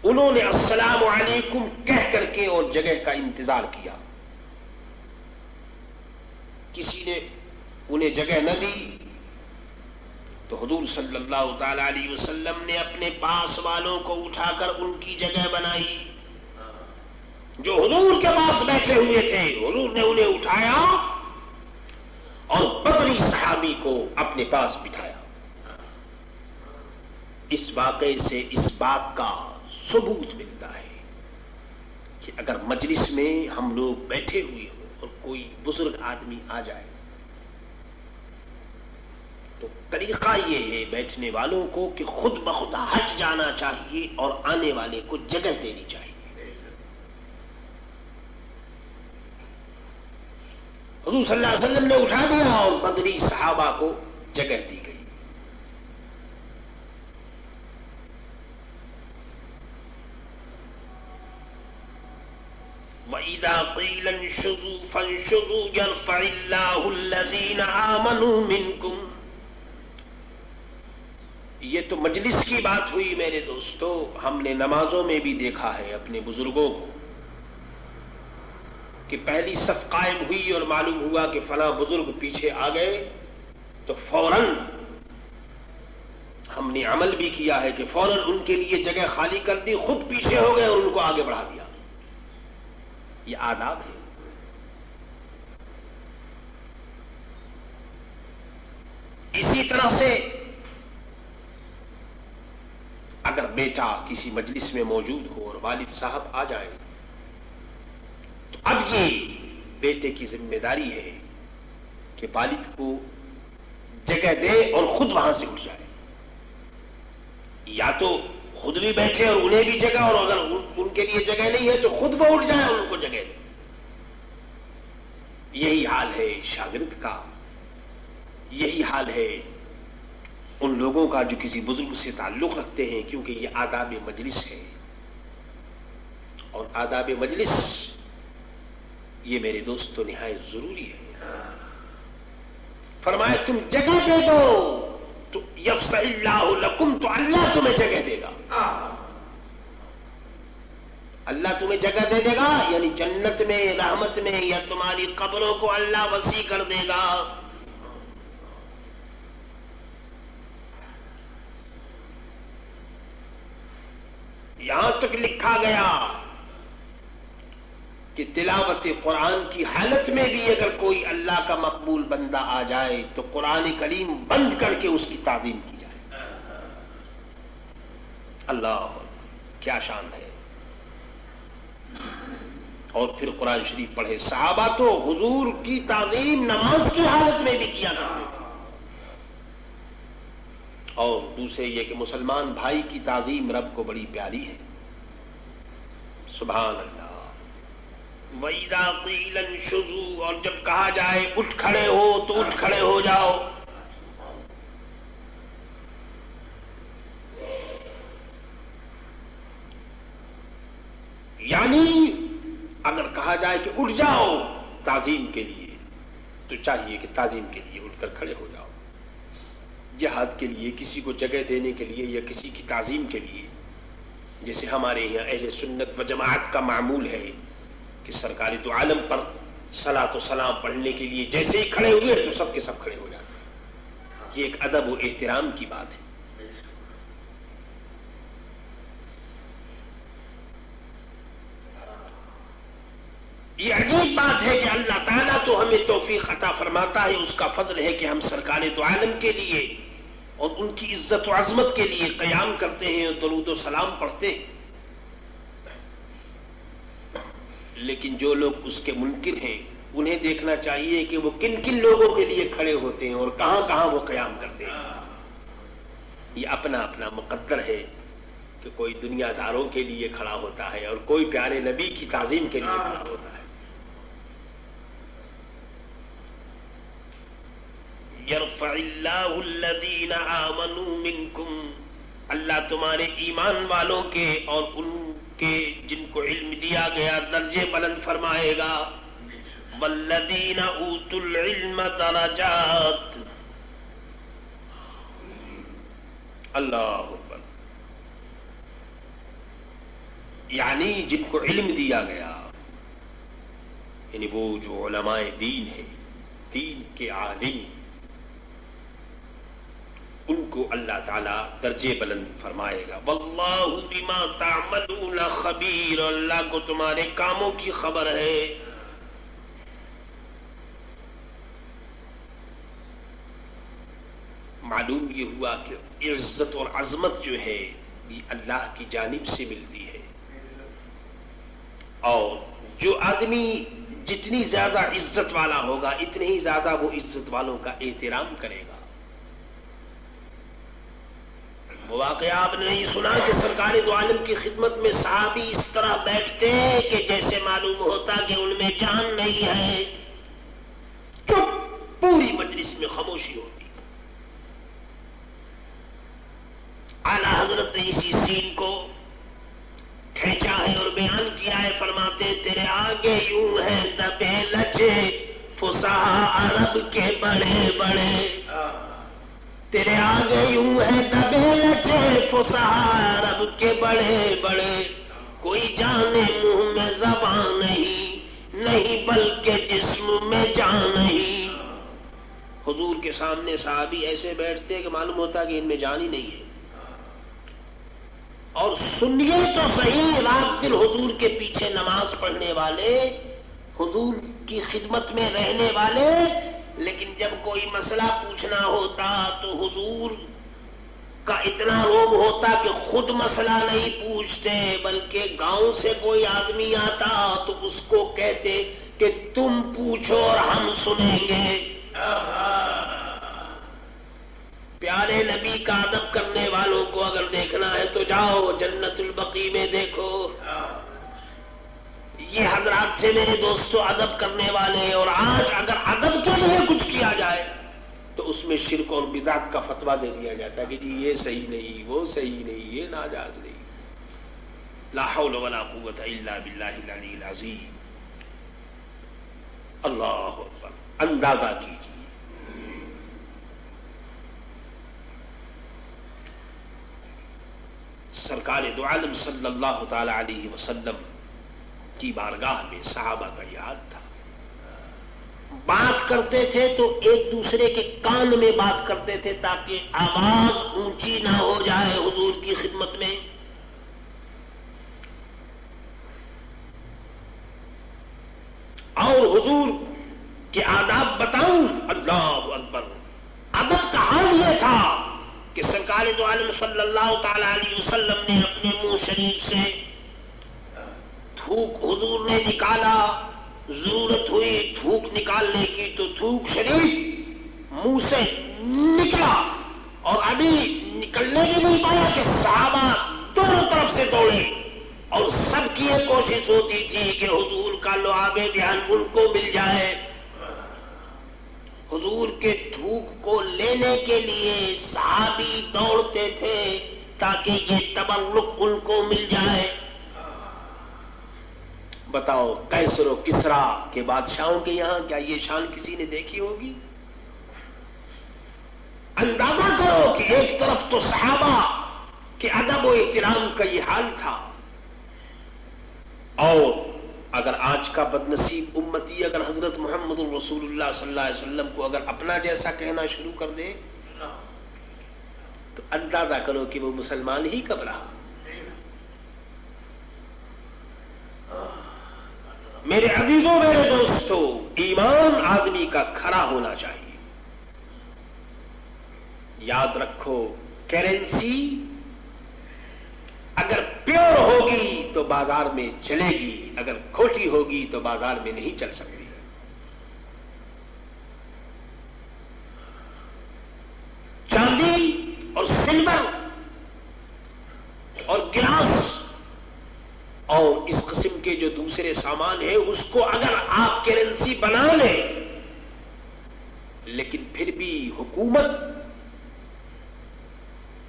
انہوں نے السلام علیکم کہہ کر کے اور جگہ کا انتظار کیا. کسی نے انہیں جگہ نہ دی تو حضور صلی اللہ تعالی علیہ وسلم نے اپنے پاس والوں کو اٹھا کر ان کی جگہ بنائی. جو حضور کے پاس بیٹھے ہوئے تھے حضور نے انہیں اٹھایا اور بدری صحابی کو اپنے پاس بٹھایا. اس واقعے سے اس بات کا ثبوت ملتا ہے کہ اگر مجلس میں ہم لوگ بیٹھے ہوئے ہوں اور کوئی بزرگ آدمی آ جائے تو طریقہ یہ ہے بیٹھنے والوں کو کہ خود بخود ہٹ جانا چاہیے اور آنے والے کو جگہ دینی چاہیے. حضور صلی اللہ علیہ وسلم نے اٹھا دیا اور بدری صحابہ کو جگہ دی گئی. وَإِذَا قِيلَ انشُزُوا فَانشُزُوا يَرْفَعِ اللَّهُ الَّذِينَ آمَنُوا مِنكُمْ. یہ تو مجلس کی بات ہوئی میرے دوستو. ہم نے نمازوں میں بھی دیکھا ہے اپنے بزرگوں کو کہ پہلی صف قائم ہوئی اور معلوم ہوا کہ فلاں بزرگ پیچھے آ گئے تو فوراً ہم نے عمل بھی کیا ہے کہ فوراً ان کے لیے جگہ خالی کر دی، خود پیچھے ہو گئے اور ان کو آگے بڑھا دیا. یہ آداب ہے. اسی طرح سے اگر بیٹا کسی مجلس میں موجود ہو اور والد صاحب آ جائیں تو اب یہ بیٹے کی ذمہ داری ہے کہ والد کو جگہ دے اور خود وہاں سے اٹھ جائے، یا تو خود بھی بیٹھے اور انہیں بھی جگہ، اور اگر ان کے لیے جگہ نہیں ہے تو خود وہ اٹھ جائے اور ان کو جگہ دے۔ یہی حال ہے شاگرد کا، یہی حال ہے ان لوگوں کا جو کسی بزرگ سے تعلق رکھتے ہیں، کیونکہ یہ آداب مجلس ہے، اور آداب مجلس یہ میرے دوستو نہایت ضروری ہے۔ فرمایا تم جگہ دے دو تو یفسح اللہ لکم، تو اللہ تمہیں جگہ دے گا، اللہ تمہیں جگہ دے دے گا، یعنی جنت میں، رحمت میں، یا تمہاری قبروں کو اللہ وسیع کر دے گا۔ یہاں تک لکھا گیا کہ تلاوت قرآن کی حالت میں بھی اگر کوئی اللہ کا مقبول بندہ آ جائے تو قرآن کریم بند کر کے اس کی تعظیم کی جائے۔ اللہ کیا شان ہے! اور پھر قرآن شریف پڑھے۔ صحابہ تو حضور کی تعظیم نماز کی حالت میں بھی کیا کرتے تھے، اور دوسرے یہ کہ مسلمان بھائی کی تعظیم رب کو بڑی پیاری ہے۔ سبحان اللہ۔ وَإِذَا قِيلَ انشُزُوا، اور جب کہا جائے اٹھ کھڑے ہو تو اٹھ کھڑے ہو جاؤ۔ یعنی اگر کہا جائے کہ اٹھ جاؤ تعظیم کے لیے تو چاہیے کہ تعظیم کے لیے اٹھ کر کھڑے ہو جاؤ۔ جہاد کے لیے، کسی کو جگہ دینے کے لیے، یا کسی کی تعظیم کے لیے، جیسے ہمارے یہاں اہل سنت و جماعت کا معمول ہے کہ سرکار دو عالم پر صلاۃ و سلام پڑھنے کے لیے جیسے ہی کھڑے ہوئے تو سب کے سب کھڑے ہو جاتے ہیں۔ یہ ایک ادب و احترام کی بات ہے۔ یہ عجیب بات ہے کہ اللہ تعالیٰ تو ہمیں توفیق عطا فرماتا ہے، اس کا فضل ہے کہ ہم سرکار دو عالم کے لیے اور ان کی عزت و عظمت کے لیے قیام کرتے ہیں اور درود و سلام پڑھتے ہیں، لیکن جو لوگ اس کے منکر ہیں انہیں دیکھنا چاہیے کہ وہ کن کن لوگوں کے لیے کھڑے ہوتے ہیں اور کہاں کہاں وہ قیام کرتے ہیں۔ یہ اپنا اپنا مقدر ہے کہ کوئی دنیا داروں کے لیے کھڑا ہوتا ہے اور کوئی پیارے نبی کی تعظیم کے لیے کھڑا ہوتا ہے۔ یرفع اللہ الذین آمنوا منکم، اللہ تمہارے ایمان والوں کے اور ان کے جن کو علم دیا گیا درجے بلند فرمائے گا۔ والذین اوتوا العلم درجات، اللہ اکبر، یعنی جن کو علم دیا گیا، یعنی وہ جو علماء دین ہیں، دین کے عالم، ان کو اللہ تعالیٰ درجے بلند فرمائے گا۔ واللہ بما تعملون خبیر، اللہ کو تمہارے کاموں کی خبر ہے۔ معلوم یہ ہوا کہ عزت اور عظمت جو ہے یہ اللہ کی جانب سے ملتی ہے، اور جو آدمی جتنی زیادہ عزت والا ہوگا اتنے ہی زیادہ وہ عزت والوں کا احترام کرے گا۔ وہ واقعہ آپ نے نہیں سنا کہ سرکار دو عالم کی خدمت میں صحابی اس طرح بیٹھتے کہ جیسے معلوم ہوتا کہ ان میں جان نہیں ہے، چپ، پوری مجلس میں خاموشی ہوتی۔ اعلیٰ حضرت نے اسی سین کو کھینچا ہے اور بیان کیا ہے، فرماتے تیرے آگے یوں ہے دبے لچے فصحاء عرب کے بڑے بڑے، تیرے آگے یوں ہے دبے لچے فصحاء عرب کے بڑے بڑے، کوئی جانے منہ میں زبان نہیں بلکہ جسم میں جان نہیں۔ حضور کے سامنے صحابی ایسے بیٹھتے کہ معلوم ہوتا کہ ان میں جان ہی نہیں ہے، اور سنیے تو صحیح، رات دن حضور کے پیچھے نماز پڑھنے والے، حضور کی خدمت میں رہنے والے، لیکن جب کوئی مسئلہ پوچھنا ہوتا تو حضور کا اتنا روب ہوتا کہ خود مسئلہ نہیں پوچھتے بلکہ گاؤں سے کوئی آدمی آتا تو اس کو کہتے کہ تم پوچھو اور ہم سنیں گے۔ پیارے نبی کا ادب کرنے والوں کو اگر دیکھنا ہے تو جاؤ جنت البقیع میں دیکھو. یہ حضرات تھے میرے دوستو ادب کرنے والے. اور آج اگر ادب کے لیے کچھ کیا جائے تو اس میں شرک اور بدعت کا فتویٰ دے دیا جاتا ہے کہ جی یہ صحیح نہیں، وہ صحیح نہیں، یہ ناجائز نہیں. لا حول ولا قوت الا باللہ العلی العظیم. اللہ اکبر. اندازہ کیجیے سرکار دو عالم صلی اللہ تعالی علیہ وسلم کی بارگاہ میں صحابہ کا یہ حال تھا. بات کرتے تھے تو ایک دوسرے کے کان میں بات کرتے تھے تاکہ آواز اونچی نہ ہو جائے حضور کی خدمت میں. اور حضور کے آداب بتاؤں. اللہ اکبر. ادب کا حال یہ تھا کہ سرکار دو عالم صلی اللہ تعالی علیہ وسلم نے اپنے منہ شریف سے تھوک حضور نے نکالا. ضرورت ہوئی تھوک نکالنے کی تو تھوک شریف منہ سے نکلا اور ابھی نکلنے بھی نہیں پایا کہ صحابہ دونوں طرف سے دوڑے. اور سب کی یہ کوشش ہوتی تھی کہ حضور کا لعاب دہن ان کو مل جائے. حضور کے تھوک کو لینے کے لیے صحابی دوڑتے تھے تاکہ یہ تبرک ان کو مل جائے. بتاؤ کیسر و کسرا کے بادشاہوں کے یہاں کیا یہ شان کسی نے دیکھی ہوگی؟ اندازہ کرو کہ ایک طرف تو صحابہ کے ادب و احترام کا یہ حال تھا، اور اگر آج کا بدنصیب امتی اگر حضرت محمد الرسول اللہ صلی اللہ علیہ وسلم کو اگر اپنا جیسا کہنا شروع کر دے تو اندازہ کرو کہ وہ مسلمان ہی کب رہا. میرے عزیزوں میرے دوستو، ایمان آدمی کا کھڑا ہونا چاہیے. یاد رکھو کرنسی اگر پیور ہوگی تو بازار میں چلے گی، اگر کھوٹی ہوگی تو بازار میں نہیں چل سکتی. چاندی اور سلور اور گلاس اور اس قسم کے جو دوسرے سامان ہیں اس کو اگر آپ کرنسی بنا لیں لیکن پھر بھی حکومت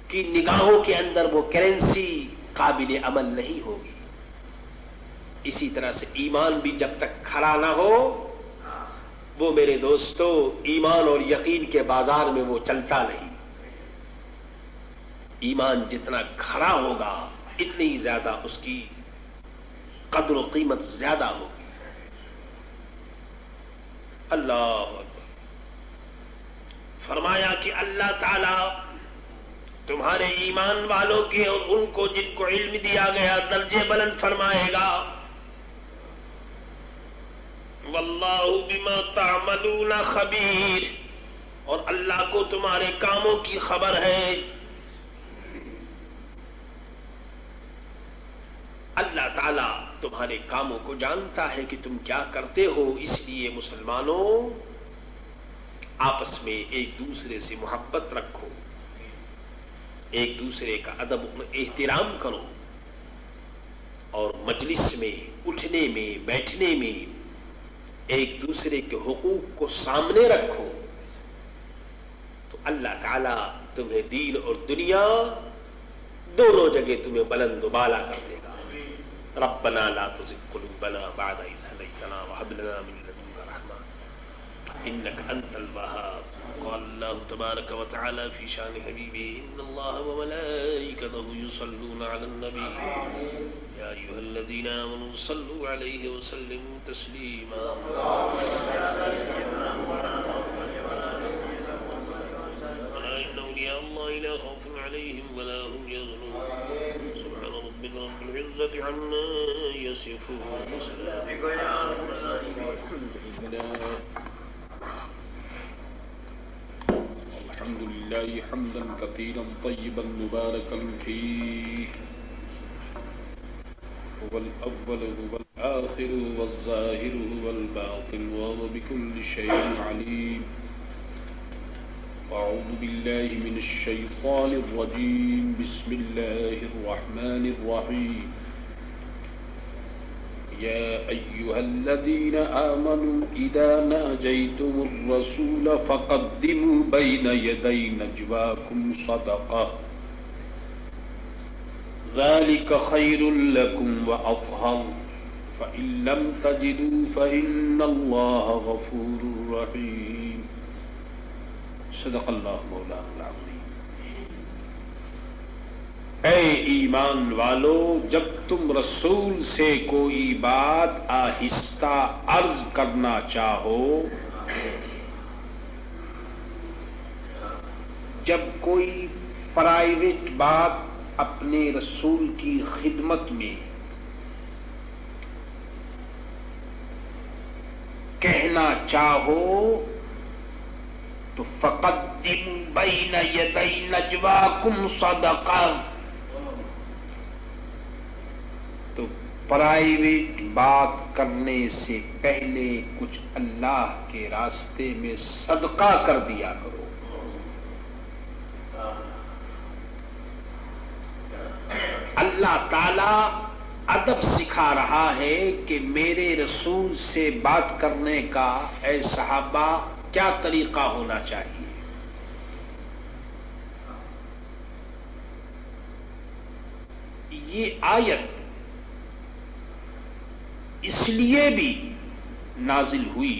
کی نگاہوں کے اندر وہ کرنسی قابل عمل نہیں ہوگی. اسی طرح سے ایمان بھی جب تک کھڑا نہ ہو وہ میرے دوستو ایمان اور یقین کے بازار میں وہ چلتا نہیں. ایمان جتنا کھڑا ہوگا اتنی زیادہ اس کی قدر و قیمت زیادہ ہوگی. اللہ اکبر. فرمایا کہ اللہ تعالی تمہارے ایمان والوں کے اور ان کو جن کو علم دیا گیا درجے بلند فرمائے گا. واللہ بما تعملون خبیر. اور اللہ کو تمہارے کاموں کی خبر ہے. اللہ تعالیٰ تمہارے کاموں کو جانتا ہے کہ تم کیا کرتے ہو. اس لیے مسلمانوں آپس میں ایک دوسرے سے محبت رکھو، ایک دوسرے کا ادب و احترام کرو، اور مجلس میں اٹھنے میں بیٹھنے میں ایک دوسرے کے حقوق کو سامنے رکھو تو اللہ تعالیٰ تمہیں دین اور دنیا دونوں جگہ تمہیں بلند و بالا کر دے گا. ربنا لا تزغ قلوبنا بعد إذ هديتنا وهب لنا من لدنك رحمة إنك أنت الوهاب. قال الله تبارك وتعالى في شان حبيبه إن الله وملائكته يصلون على النبي يا أيها الذين آمنوا صلوا عليه وسلموا تسليما. إن أولياء الله لا خوف عليهم ولا هم يحزنون. سبحان ربك رب العزة عما يصفون. الحمد لله حمدا كثيرا طيبا مباركا فيه هو الأول هو الآخر هو الظاهر هو الباطن وهو بكل شيء عليم. أعوذ بالله من الشيطان الرجيم بسم الله الرحمن الرحيم يا أيها الذين آمنوا إذا ناجيتم الرسول فقدموا بين يدي نجواكم صدقة ذلك خير لكم وأطهر فإن لم تجدوا فإن الله غفور رحيم صدق اللہ مولانا العظیم۔ اے ایمان والو، جب تم رسول سے کوئی بات آہستہ عرض کرنا چاہو، جب کوئی پرائیویٹ بات اپنے رسول کی خدمت میں کہنا چاہو تو فقدموا بین یدی نجواکم صدقہ، تو پرائیویٹ بات کرنے سے پہلے کچھ اللہ کے راستے میں صدقہ کر دیا کرو۔ اللہ تعالی ادب سکھا رہا ہے کہ میرے رسول سے بات کرنے کا اے صحابہ کیا طریقہ ہونا چاہیے۔ یہ آیت اس لیے بھی نازل ہوئی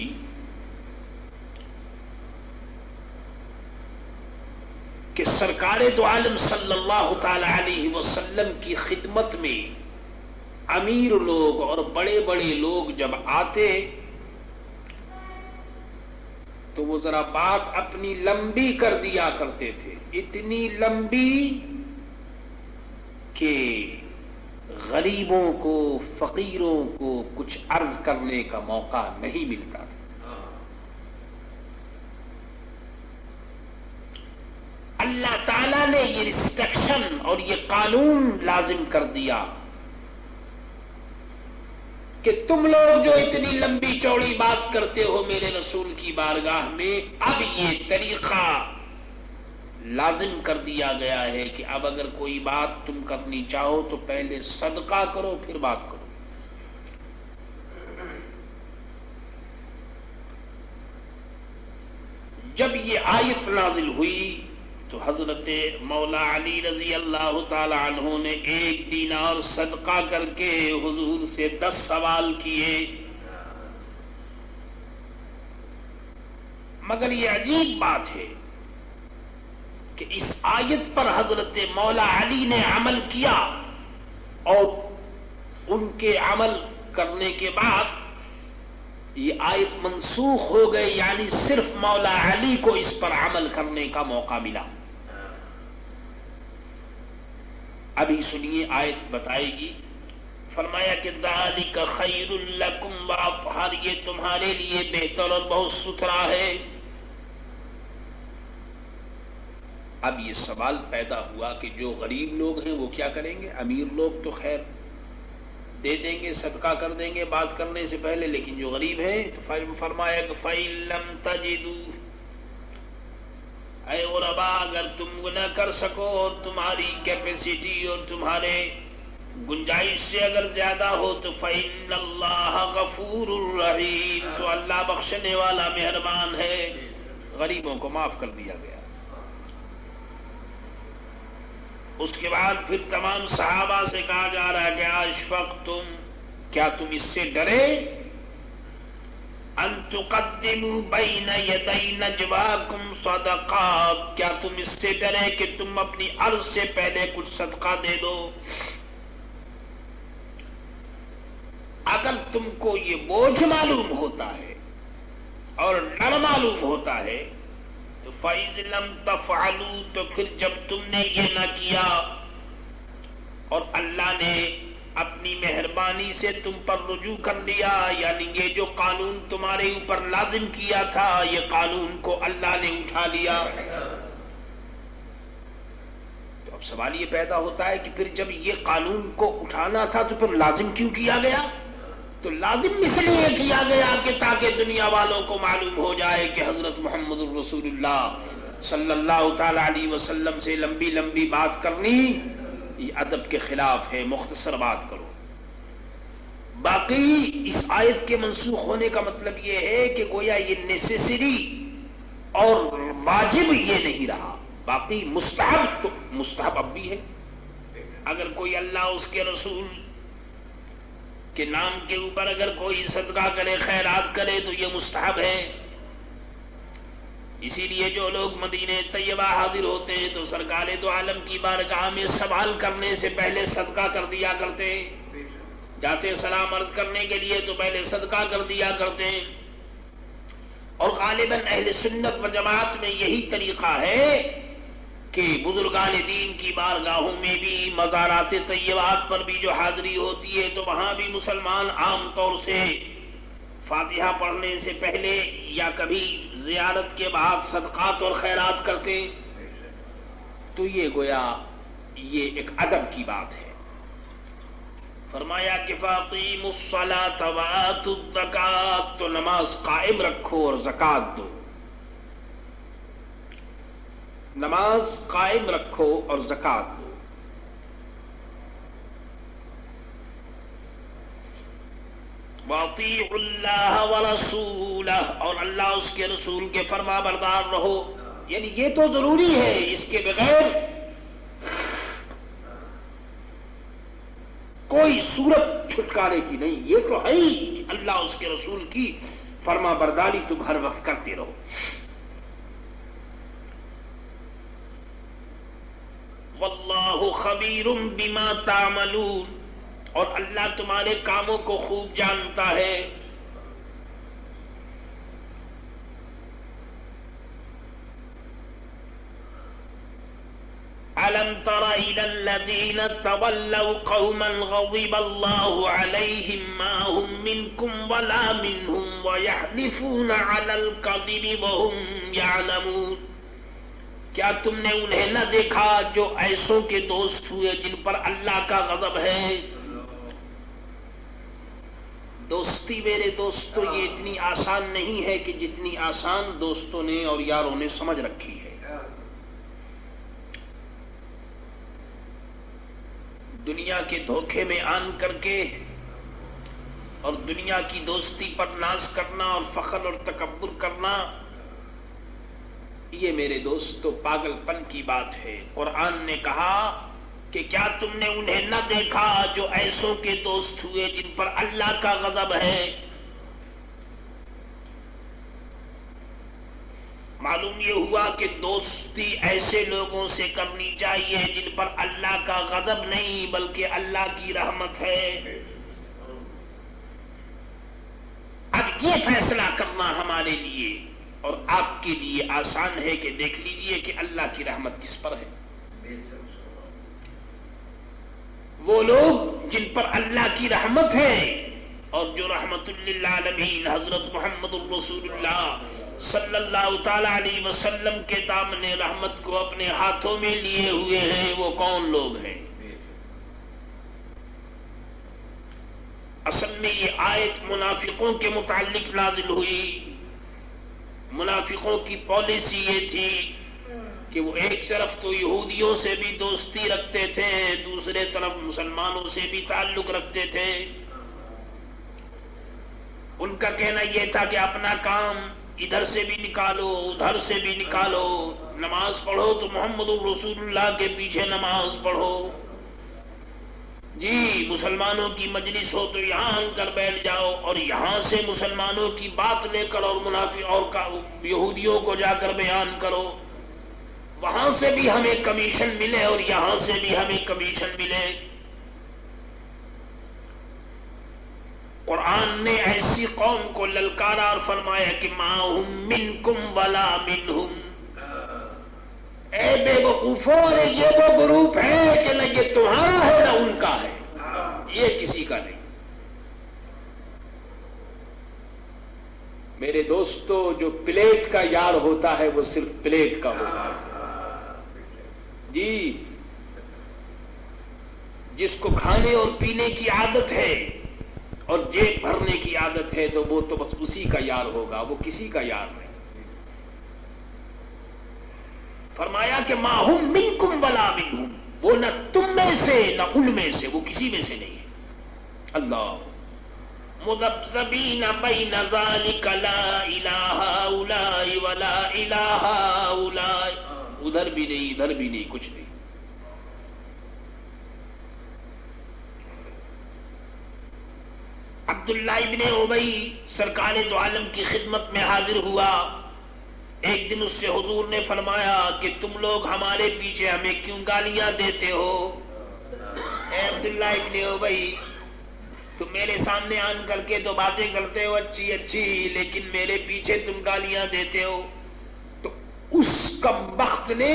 کہ سرکار دو عالم صلی اللہ تعالی علیہ وسلم کی خدمت میں امیر لوگ اور بڑے بڑے لوگ جب آتے تو وہ ذرا بات اپنی لمبی کر دیا کرتے تھے، اتنی لمبی کہ غریبوں کو، فقیروں کو کچھ عرض کرنے کا موقع نہیں ملتا تھا۔ اللہ تعالیٰ نے یہ ریسٹرکشن اور یہ قانون لازم کر دیا کہ تم لوگ جو اتنی لمبی چوڑی بات کرتے ہو میرے رسول کی بارگاہ میں، اب یہ طریقہ لازم کر دیا گیا ہے کہ اب اگر کوئی بات تم کرنی چاہو تو پہلے صدقہ کرو پھر بات کرو۔ جب یہ آیت نازل ہوئی تو حضرت مولا علی رضی اللہ تعالی عنہ نے 1 دینار صدقہ کر کے حضور سے 10 سوال کیے۔ مگر یہ عجیب بات ہے کہ اس آیت پر حضرت مولا علی نے عمل کیا اور ان کے عمل کرنے کے بعد یہ آیت منسوخ ہو گئی، یعنی صرف مولا علی کو اس پر عمل کرنے کا موقع ملا۔ ابھی سنیے آیت بتائے گی، فرمایا کہ ذالک خیر لکم واطہر، یہ تمہارے لیے بہتر اور بہت ستھرا ہے۔ اب یہ سوال پیدا ہوا کہ جو غریب لوگ ہیں وہ کیا کریں گے؟ امیر لوگ تو خیر دے دیں گے، صدقہ کر دیں گے بات کرنے سے پہلے، لیکن جو غریب ہیں تو فرمایا کہ فَإِن لَمْ تَجِدُوا، اے غربا اگر تم نہ کر سکو اور تمہاری کیپیسٹی اور تمہارے گنجائش سے اگر زیادہ ہو تو فَإِنَّ اللَّهَ غَفُورٌ رَحِيمٌ، تو اللہ بخشنے والا مہربان ہے۔ غریبوں کو معاف کر دیا گیا۔ اس کے بعد پھر تمام صحابہ سے کہا جا رہا ہے کہ اشفقتم، کیا تم اس سے ڈرے؟ ان تقدموا بین یدی نجواکم صدقات، کیا تم اس سے ڈرے کہ تم اپنی عرض سے پہلے کچھ صدقہ دے دو؟ اگر تم کو یہ بوجھ معلوم ہوتا ہے اور ڈر معلوم ہوتا ہے تو فَإِذْ لَمْ تَفْعَلُوا، تو پھر جب تم نے یہ نہ کیا اور اللہ نے اپنی مہربانی سے تم پر رجوع کر لیا، یعنی یہ جو قانون تمہارے اوپر لازم کیا تھا یہ قانون کو اللہ نے اٹھا لیا، تو اب سوال یہ پیدا ہوتا ہے کہ پھر جب یہ قانون کو اٹھانا تھا تو پھر لازم کیوں کیا گیا؟ تو لازم اس لیے کیا گیا کہ تاکہ دنیا والوں کو معلوم ہو جائے کہ حضرت محمد الرسول اللہ صلی اللہ تعالی علیہ وسلم سے لمبی لمبی بات کرنی یہ ادب کے خلاف ہے، مختصر بات کرو۔ باقی اس آیت کے منسوخ ہونے کا مطلب یہ ہے کہ گویا یہ نیسیسری اور واجب یہ نہیں رہا، باقی مستحب تو مستحب اب بھی ہے۔ اگر کوئی اللہ اس کے رسول کے نام کے اوپر اگر کوئی صدقہ کرے، خیرات کرے تو یہ مستحب ہے۔ اسی لیے جو لوگ مدینہ طیبہ حاضر ہوتے ہیں تو سرکار دو عالم کی بارگاہ میں سوال کرنے سے پہلے صدقہ کر دیا کرتے، جاتے سلام عرض کرنے کے لیے تو پہلے صدقہ کر دیا کرتے۔ اور غالباً اہل سنت و جماعت میں یہی طریقہ ہے کہ بزرگان دین کی بارگاہوں میں بھی، مزارات طیبات پر بھی جو حاضری ہوتی ہے تو وہاں بھی مسلمان عام طور سے فاتحہ پڑھنے سے پہلے یا کبھی زیارت کے بعد صدقات اور خیرات کرتے، تو یہ گویا یہ ایک ادب کی بات ہے۔ فرمایا کہ فَأَقِيمُوا الصَّلَاةَ وَآتُوا الزَّكَاةَ، تو نماز قائم رکھو اور زکوٰۃ دو، نماز قائم رکھو اور زکوٰۃ دو۔ وَأَطِيعُوا اللَّهَ وَرَسُولَهُ، اور اللہ اس کے رسول کے فرما بردار رہو، یعنی یہ تو ضروری ہے، اس کے بغیر کوئی صورت چھٹکارے کی نہیں، یہ تو ہے ہی اللہ اس کے رسول کی فرما برداری تم ہر وقت کرتے رہو۔ واللہ خبیر بما تعملون، اور اللہ تمہارے کاموں کو خوب جانتا ہے۔ أَلَمْ تَرَ إِلَى الَّذِينَ تَوَلَّوْا قَوْمًا غَضِبَ اللَّهُ عَلَيْهِمْ مَا هُمْ مِنْكُمْ وَلَا مِنْهُمْ وَيَحْلِفُونَ عَلَى الْكَذِبِ وَهُمْ يَعْلَمُونَ، کیا تم نے انہیں نہ دیکھا جو ایسوں کے دوست ہوئے جن پر اللہ کا غضب ہے؟ دوستی میرے دوستوں یہ اتنی آسان نہیں ہے کہ جتنی آسان دوستوں نے اور یاروں نے سمجھ رکھی ہے۔ دنیا کے دھوکے میں آن کر کے اور دنیا کی دوستی پر ناز کرنا اور فخر اور تکبر کرنا، یہ میرے دوستو پاگل پن کی بات ہے۔ قرآن نے کہا کہ کیا تم نے انہیں نہ دیکھا جو ایسوں کے دوست ہوئے جن پر اللہ کا غضب ہے؟ معلوم یہ ہوا کہ دوستی ایسے لوگوں سے کرنی چاہیے جن پر اللہ کا غضب نہیں بلکہ اللہ کی رحمت ہے۔ اب یہ فیصلہ کرنا ہمارے لیے اور آپ کے لیے آسان ہے کہ دیکھ لیجئے کہ اللہ کی رحمت کس پر ہے۔ وہ لوگ جن پر اللہ کی رحمت ہے اور جو رحمت للعالمین حضرت محمد الرسول اللہ صلی اللہ تعالی علیہ وسلم کے دامن رحمت کو اپنے ہاتھوں میں لیے ہوئے ہیں، وہ کون لوگ ہیں؟ اصل میں یہ آیت منافقوں کے متعلق نازل ہوئی۔ منافقوں کی پالیسی یہ تھی کہ وہ ایک طرف تو یہودیوں سے بھی دوستی رکھتے تھے، دوسرے طرف مسلمانوں سے بھی تعلق رکھتے تھے۔ ان کا کہنا یہ تھا کہ اپنا کام ادھر سے بھی نکالو ادھر سے بھی نکالو، نماز پڑھو تو محمد الرسول اللہ کے پیچھے نماز پڑھو، جی مسلمانوں کی مجلس ہو تو یہاں آن کر بیٹھ جاؤ اور یہاں سے مسلمانوں کی بات لے کر اور منافق اور یہودیوں کو جا کر بیان کرو، وہاں سے بھی ہمیں کمیشن ملے اور یہاں سے بھی ہمیں کمیشن ملے۔ قرآن نے ایسی قوم کو للکارا اور فرمایا کہ ما ہم منکم ولا منہم، اے بے وقوفوں، یہ وہ گروپ ہے کہ نہ یہ تمہارا ہے نہ ان کا ہے، یہ کسی کا نہیں۔ میرے دوستو، جو پلیٹ کا یار ہوتا ہے وہ صرف پلیٹ کا ہوتا ہے، جی جس کو کھانے اور پینے کی عادت ہے اور جیب بھرنے کی عادت ہے تو وہ تو بس اسی کا یار ہوگا، وہ کسی کا یار نہیں۔ فرمایا کہ ما ہم منکم ولا منہم، وہ نہ تم میں سے نہ ان میں سے، وہ کسی میں سے نہیں ہے۔ اللہ مذبذبین بین ذلک لا الہ ہؤلاء ولا الہ ہؤلاء، ادھر بھی نہیں ادھر بھی نہیں، کچھ نہیں۔ عبداللہ ابن ابی سرکار دو عالم کی خدمت میں حاضر ہوا۔ ایک دن اس سے حضور نے فرمایا کہ تم لوگ ہمارے پیچھے ہمیں کیوں گالیاں دیتے ہو؟ اے عبداللہ ابن ابی، تم میرے سامنے آن کر کے تو باتیں کرتے ہو اچھی اچھی، لیکن میرے پیچھے تم گالیاں دیتے ہو۔ تو اس کمبخت نے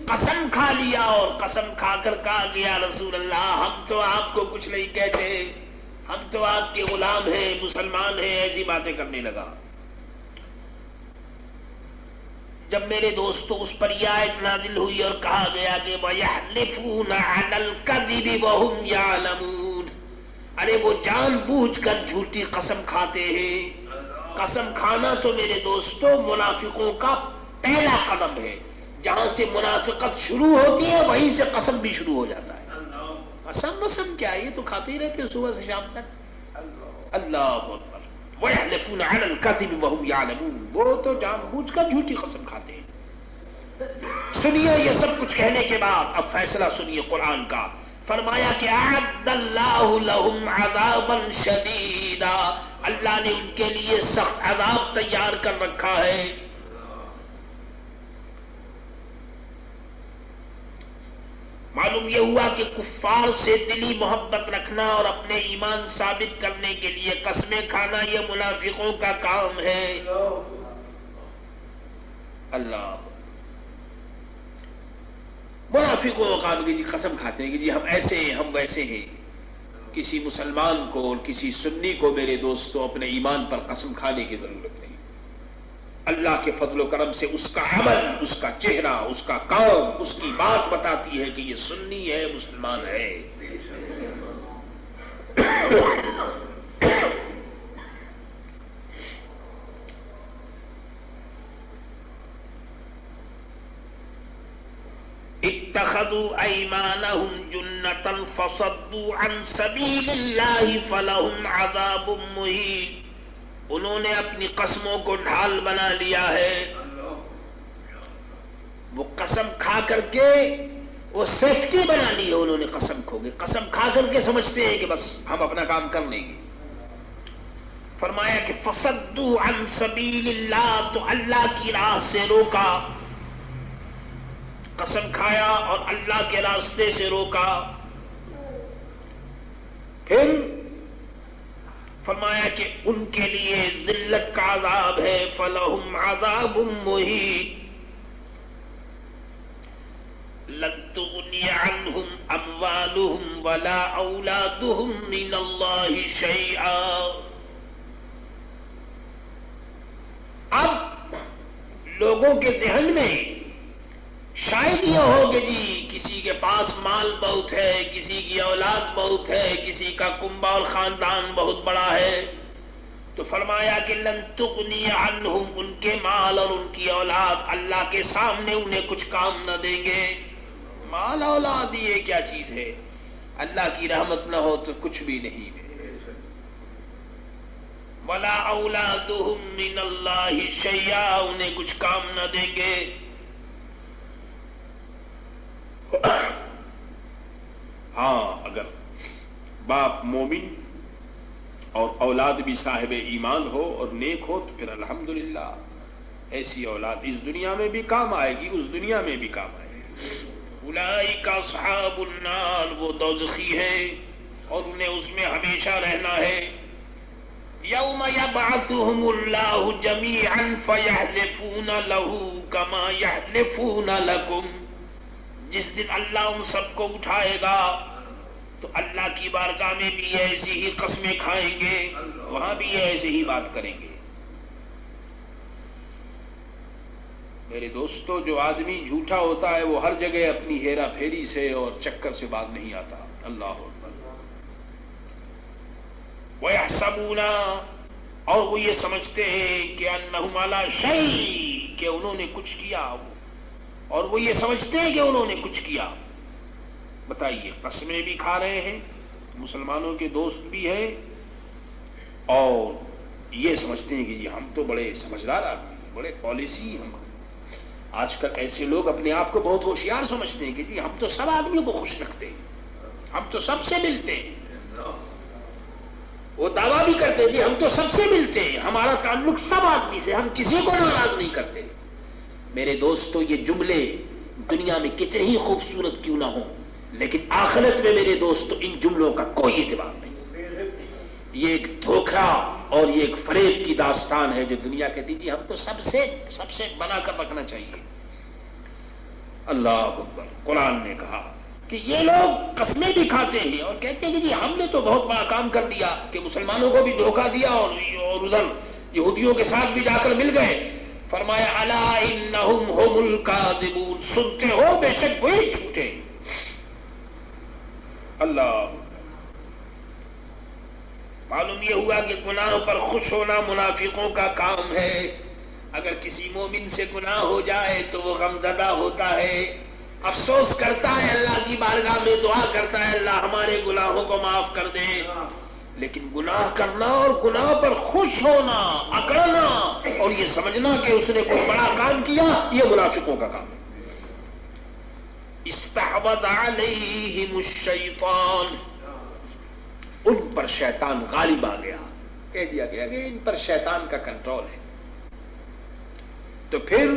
قسم کھا لیا اور قسم کھا کر کہا کہ یا رسول اللہ، ہم تو آپ کو کچھ نہیں کہتے، ہم تو آپ کے غلام ہیں، مسلمان ہیں، ایسی باتیں کرنے لگا۔ جب میرے دوستو اس پر یہ آیت نازل ہوئی اور کہا گیا کہ وَيَحْلِفُونَ عَلَى الْكَذِبِ وَهُمْ يَعْلَمُونَ، ارے وہ جان بوجھ کر جھوٹی قسم کھاتے ہیں۔ قسم کھانا تو میرے دوستو منافقوں کا پہلا قدم ہے، جہاں سے منافقت شروع ہوتی ہے وہیں سے قسم بھی شروع ہو جاتا ہے۔ قسم کیا ہے، یہ تو کھاتے ہی رہتے ہیں صبح سے شام تک۔ اللہ اکبر۔ وَيَحْلِفُونَ عَلَى الْكَذِبِ وَهُمْ يَعْلَمُونَ، وہ تو جان بوجھ کر جھوٹی قسم کھاتے ہیں۔ سنیے یہ سب کچھ کہنے کے بعد اب فیصلہ سنیے قرآن کا۔ فرمایا کہ اعد اللہ لہم عذابا شدیدا، اللہ نے ان کے لیے سخت عذاب تیار کر رکھا ہے۔ معلوم یہ ہوا کہ کفار سے دلی محبت رکھنا اور اپنے ایمان ثابت کرنے کے لیے قسمیں کھانا یہ منافقوں کا کام ہے۔ اللہ، منافقوں کا کام کہ جی قسم کھاتے ہیں کہ جی ہم ایسے ہیں ہم ویسے ہیں۔ کسی مسلمان کو اور کسی سنی کو میرے دوستوں اپنے ایمان پر قسم کھانے کی ضرورت نہیں۔ اللہ کے فضل و کرم سے اس کا عمل، اس کا چہرہ، اس کا کام، اس کی بات بتاتی ہے کہ یہ سنی ہے، مسلمان ہے۔ اتخذوا ایمانہم جنۃ فصدوا عن سبیل اللہ فلہم عذاب مہین، انہوں نے اپنی قسموں کو ڈھال بنا لیا ہے۔ وہ قسم کھا کر کے وہ سیفٹی بنا لی ہے، انہوں نے قسم کھو گے، قسم کھا کر کے سمجھتے ہیں کہ بس ہم اپنا کام کر لیں گے۔ فرمایا کہ فصدوا عن سبیل اللہ، تو اللہ کی راہ سے روکا، قسم کھایا اور اللہ کے راستے سے روکا۔ پھر فرمایا کہ ان کے لیے ذلت کا عذاب ہے، فَلَهُمْ عَذَابٌ مُّهِينٌ لَن تُغْنِيَ عَنْهُمْ أَمْوَالُهُمْ وَلَا أَوْلَادُهُمْ مِنَ اللَّهِ شَيْئًا۔ اب لوگوں کے ذہن میں شاید یہ ہو کہ جی کسی کے پاس مال بہت ہے، کسی کی اولاد بہت ہے، کسی کا کنبہ اور خاندان بہت بڑا ہے، تو فرمایا کہ لن تغنی عنہم، ان کے مال اور ان کی اولاد اللہ کے سامنے انہیں کچھ کام نہ دیں گے۔ مال اولاد یہ کیا چیز ہے، اللہ کی رحمت نہ ہو تو کچھ بھی نہیں ہے۔ ولا اولادہم من اللہ شیئا، انہیں کچھ کام نہ دیں گے۔ ہاں اگر باپ مومن اور اولاد بھی صاحب ایمان ہو اور نیک ہو تو پھر الحمدللہ ایسی اولاد اس دنیا میں بھی کام آئے گی، اس دنیا میں بھی کام آئے گی۔ اولئک اصحاب النار، وہ دوزخی ہیں اور انہیں اس میں ہمیشہ رہنا ہے۔ یوم یبعثہم اللہ جمیعا فیحلفون لہ کما یحلفون لکم، جس دن اللہ ان سب کو اٹھائے گا تو اللہ کی بارگاہ میں بھی ایسی ہی قسمیں کھائیں گے، وہاں بھی ایسی ہی بات کریں گے۔ میرے دوستو، جو آدمی جھوٹا ہوتا ہے وہ ہر جگہ اپنی ہیرا پھیری سے اور چکر سے بعد نہیں آتا۔ اللہ اکبر۔ وَيَحْسَبُونَ، اور وہ یہ سمجھتے ہیں کہ أَنَّهُمْ عَلَى شَيْءٍ، کہ انہوں نے کچھ کیا، اور وہ یہ سمجھتے ہیں کہ انہوں نے کچھ کیا. بتائیے، قسمیں بھی کھا رہے ہیں، مسلمانوں کے دوست بھی ہیں، اور یہ سمجھتے ہیں کہ جی ہم تو بڑے سمجھدار آدمی، بڑے پالیسی ہم. آج کل ایسے لوگ اپنے آپ کو بہت ہوشیار سمجھتے ہیں کہ جی ہم تو سب آدمیوں کو خوش رکھتے ہیں، ہم تو سب سے ملتے ہیں. وہ دعویٰ بھی کرتے ہیں جی ہم تو سب سے ملتے ہیں، ہمارا تعلق سب آدمی سے، ہم کسی کو ناراض نہیں کرتے. میرے دوستو، یہ جملے دنیا میں کتنے ہی خوبصورت کیوں نہ ہوں، لیکن آخرت میں میرے دوستو ان جملوں کا کوئی اعتبار نہیں. یہ ایک دھوکہ اور یہ ایک فریب کی داستان ہے جو دنیا کہتی جی ہم تو سب سے بنا کر رکھنا چاہیے. اللہ اکبر. قرآن نے کہا کہ یہ لوگ قسمیں بھی کھاتے ہیں اور کہتے ہیں کہ جی ہم نے تو بہت بڑا کام کر دیا کہ مسلمانوں کو بھی دھوکہ دیا اور ادھر یہودیوں کے ساتھ بھی جا کر مل گئے. فرمایا الا انہم هم الکاذبون، سنتے ہو بے شک وہی جھوٹے. اللہ. معلوم یہ ہوا کہ گناہ پر خوش ہونا منافقوں کا کام ہے. اگر کسی مومن سے گناہ ہو جائے تو وہ غمزدہ ہوتا ہے، افسوس کرتا ہے، اللہ کی بارگاہ میں دعا کرتا ہے اللہ ہمارے گناہوں کو معاف کر دے. لیکن گناہ کرنا اور گناہ پر خوش ہونا، اکڑنا اور یہ سمجھنا کہ اس نے کوئی بڑا کام کیا، یہ منافقوں کا کام ہے. استحوذ علیہم الشیطان، ان پر شیطان غالب آ گیا. کہہ دیا گیا کہ ان پر شیطان کا کنٹرول ہے. تو پھر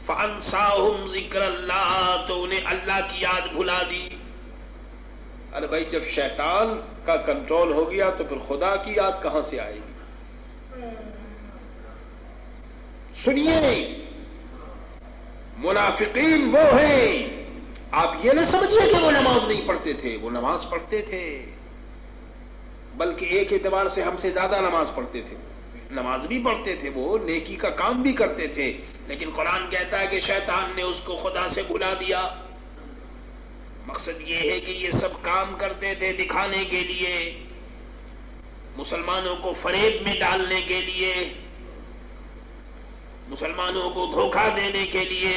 فَأَنْسَاهُمْ ذِكْرَ اللَّهِ، تو انہیں اللہ کی یاد بھلا دی. ارے بھائی جب شیطان کا کنٹرول ہو گیا تو پھر خدا کی یاد کہاں سے آئے گی؟ سنیے، منافقین وہ ہیں، آپ یہ نہ سمجھیے کہ وہ نماز نہیں پڑھتے تھے، وہ نماز پڑھتے تھے، بلکہ ایک اعتبار سے ہم سے زیادہ نماز پڑھتے تھے. نماز بھی پڑھتے تھے، وہ نیکی کا کام بھی کرتے تھے، لیکن قرآن کہتا ہے کہ شیطان نے اس کو خدا سے بھلا دیا. مقصد یہ ہے کہ یہ سب کام کرتے تھے دکھانے کے لیے، مسلمانوں کو فریب میں ڈالنے کے لیے، مسلمانوں کو دھوکہ دینے کے لیے.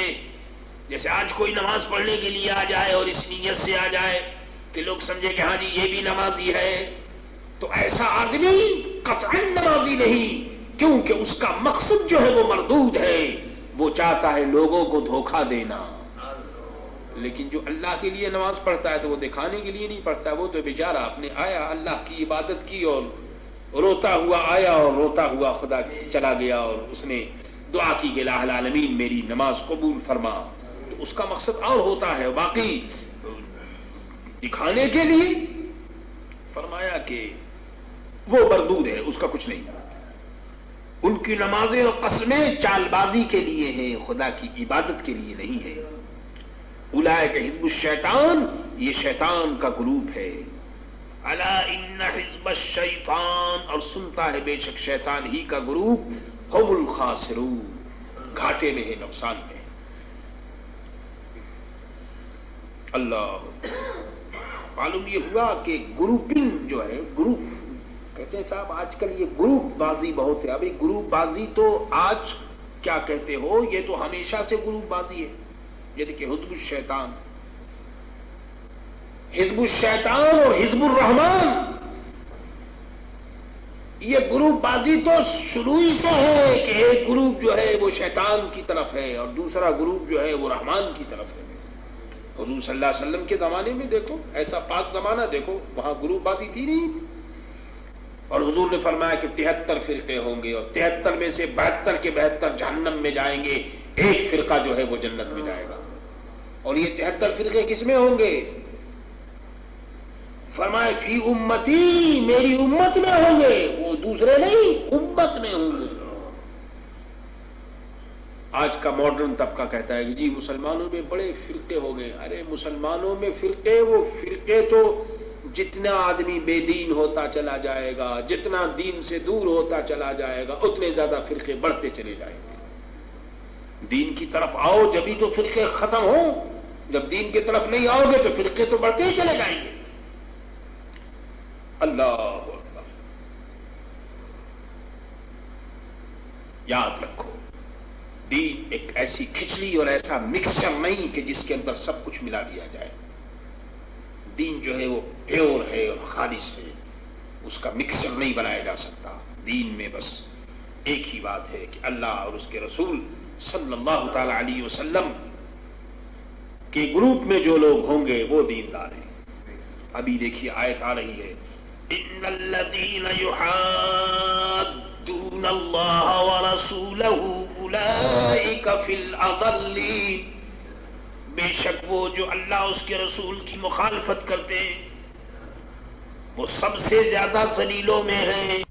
جیسے آج کوئی نماز پڑھنے کے لیے آ جائے اور اس نیت سے آ جائے کہ لوگ سمجھے کہ ہاں جی یہ بھی نمازی ہے، تو ایسا آدمی قطعاً نمازی نہیں، کیونکہ اس کا مقصد جو ہے وہ مردود ہے، وہ چاہتا ہے لوگوں کو دھوکہ دینا. لیکن جو اللہ کے لیے نماز پڑھتا ہے تو وہ دکھانے کے لیے نہیں پڑھتا، وہ تو بیچارہ اپنے آیا اللہ کی عبادت کی اور روتا ہوا آیا اور روتا ہوا خدا چلا گیا، اور اس نے دعا کی کہ الہ العالمین میری نماز قبول فرما. تو اس کا مقصد اور ہوتا ہے، باقی دکھانے کے لیے. فرمایا کہ وہ مردود ہے، اس کا کچھ نہیں. ان کی نمازیں اور قسمیں چال بازی کے لیے ہیں، خدا کی عبادت کے لیے نہیں ہے. اولئک حزب الشیطان، یہ شیطان کا گروپ ہے. الا ان حزب الشیطان، اور سنتا ہے بے شک شیطان ہی کا گروپ هم الخاسرون، گھاٹے میں ہے، نقصان میں ہے. اللہ. معلوم یہ ہوا کہ گروپنگ جو ہے، گروپ کہتے ہیں صاحب آج کل یہ گروپ بازی بہت ہے. ابھی گروپ بازی تو آج کیا کہتے ہو، یہ تو ہمیشہ سے گروپ بازی ہے. یہ دیکھیں حزب الشیطان، حزب الشیطان اور حزب الرحمان، یہ گروپ بازی تو شروع ہی سے ہے کہ ایک گروپ جو ہے وہ شیطان کی طرف ہے اور دوسرا گروپ جو ہے وہ رحمان کی طرف ہے. حضور صلی اللہ علیہ وسلم کے زمانے میں دیکھو، ایسا پاک زمانہ دیکھو، وہاں گروپ بازی تھی نہیں. اور حضور نے فرمایا کہ 73 فرقے ہوں گے اور 73 میں سے 72 کے 72 جہنم میں جائیں گے، ایک فرقہ جو ہے وہ جنت میں جائے گا. اور یہ 73 فرقے کس میں ہوں گے؟ فرمایا فی امتی، میری امت میں ہوں گے، وہ دوسرے نہیں، امت میں ہوں گے. آج کا ماڈرن طبقہ کہتا ہے کہ جی مسلمانوں میں بڑے فرقے ہو گئے. ارے مسلمانوں میں فرقے، وہ فرقے تو جتنا آدمی بے دین ہوتا چلا جائے گا، جتنا دین سے دور ہوتا چلا جائے گا، اتنے زیادہ فرقے بڑھتے چلے جائیں گے. دین کی طرف آؤ جبھی تو فرقے ختم ہوں، جب دین کی طرف نہیں آؤ گے تو فرقے تو بڑھتے ہی چلے جائیں گے. اللہ اکبر. یاد رکھو دین ایک ایسی کھچڑی اور ایسا مکسچر نہیں کہ جس کے اندر سب کچھ ملا دیا جائے. دین جو ہے وہ پیور ہے اور خالص ہے، اس کا مکسچر نہیں بنایا جا سکتا. دین میں بس ایک ہی بات ہے کہ اللہ اور اس کے رسول صلی اللہ تعالی علیہ وسلم کے گروپ میں جو لوگ ہوں گے وہ دیندار ہیں. ابھی دیکھیے آیت آ رہی ہے، ان الذین یحادون اللہ ورسولہ اولئک فی الاضلین. بے شک وہ جو اللہ اس کے رسول کی مخالفت کرتے ہیں وہ سب سے زیادہ ذلیلوں میں ہیں.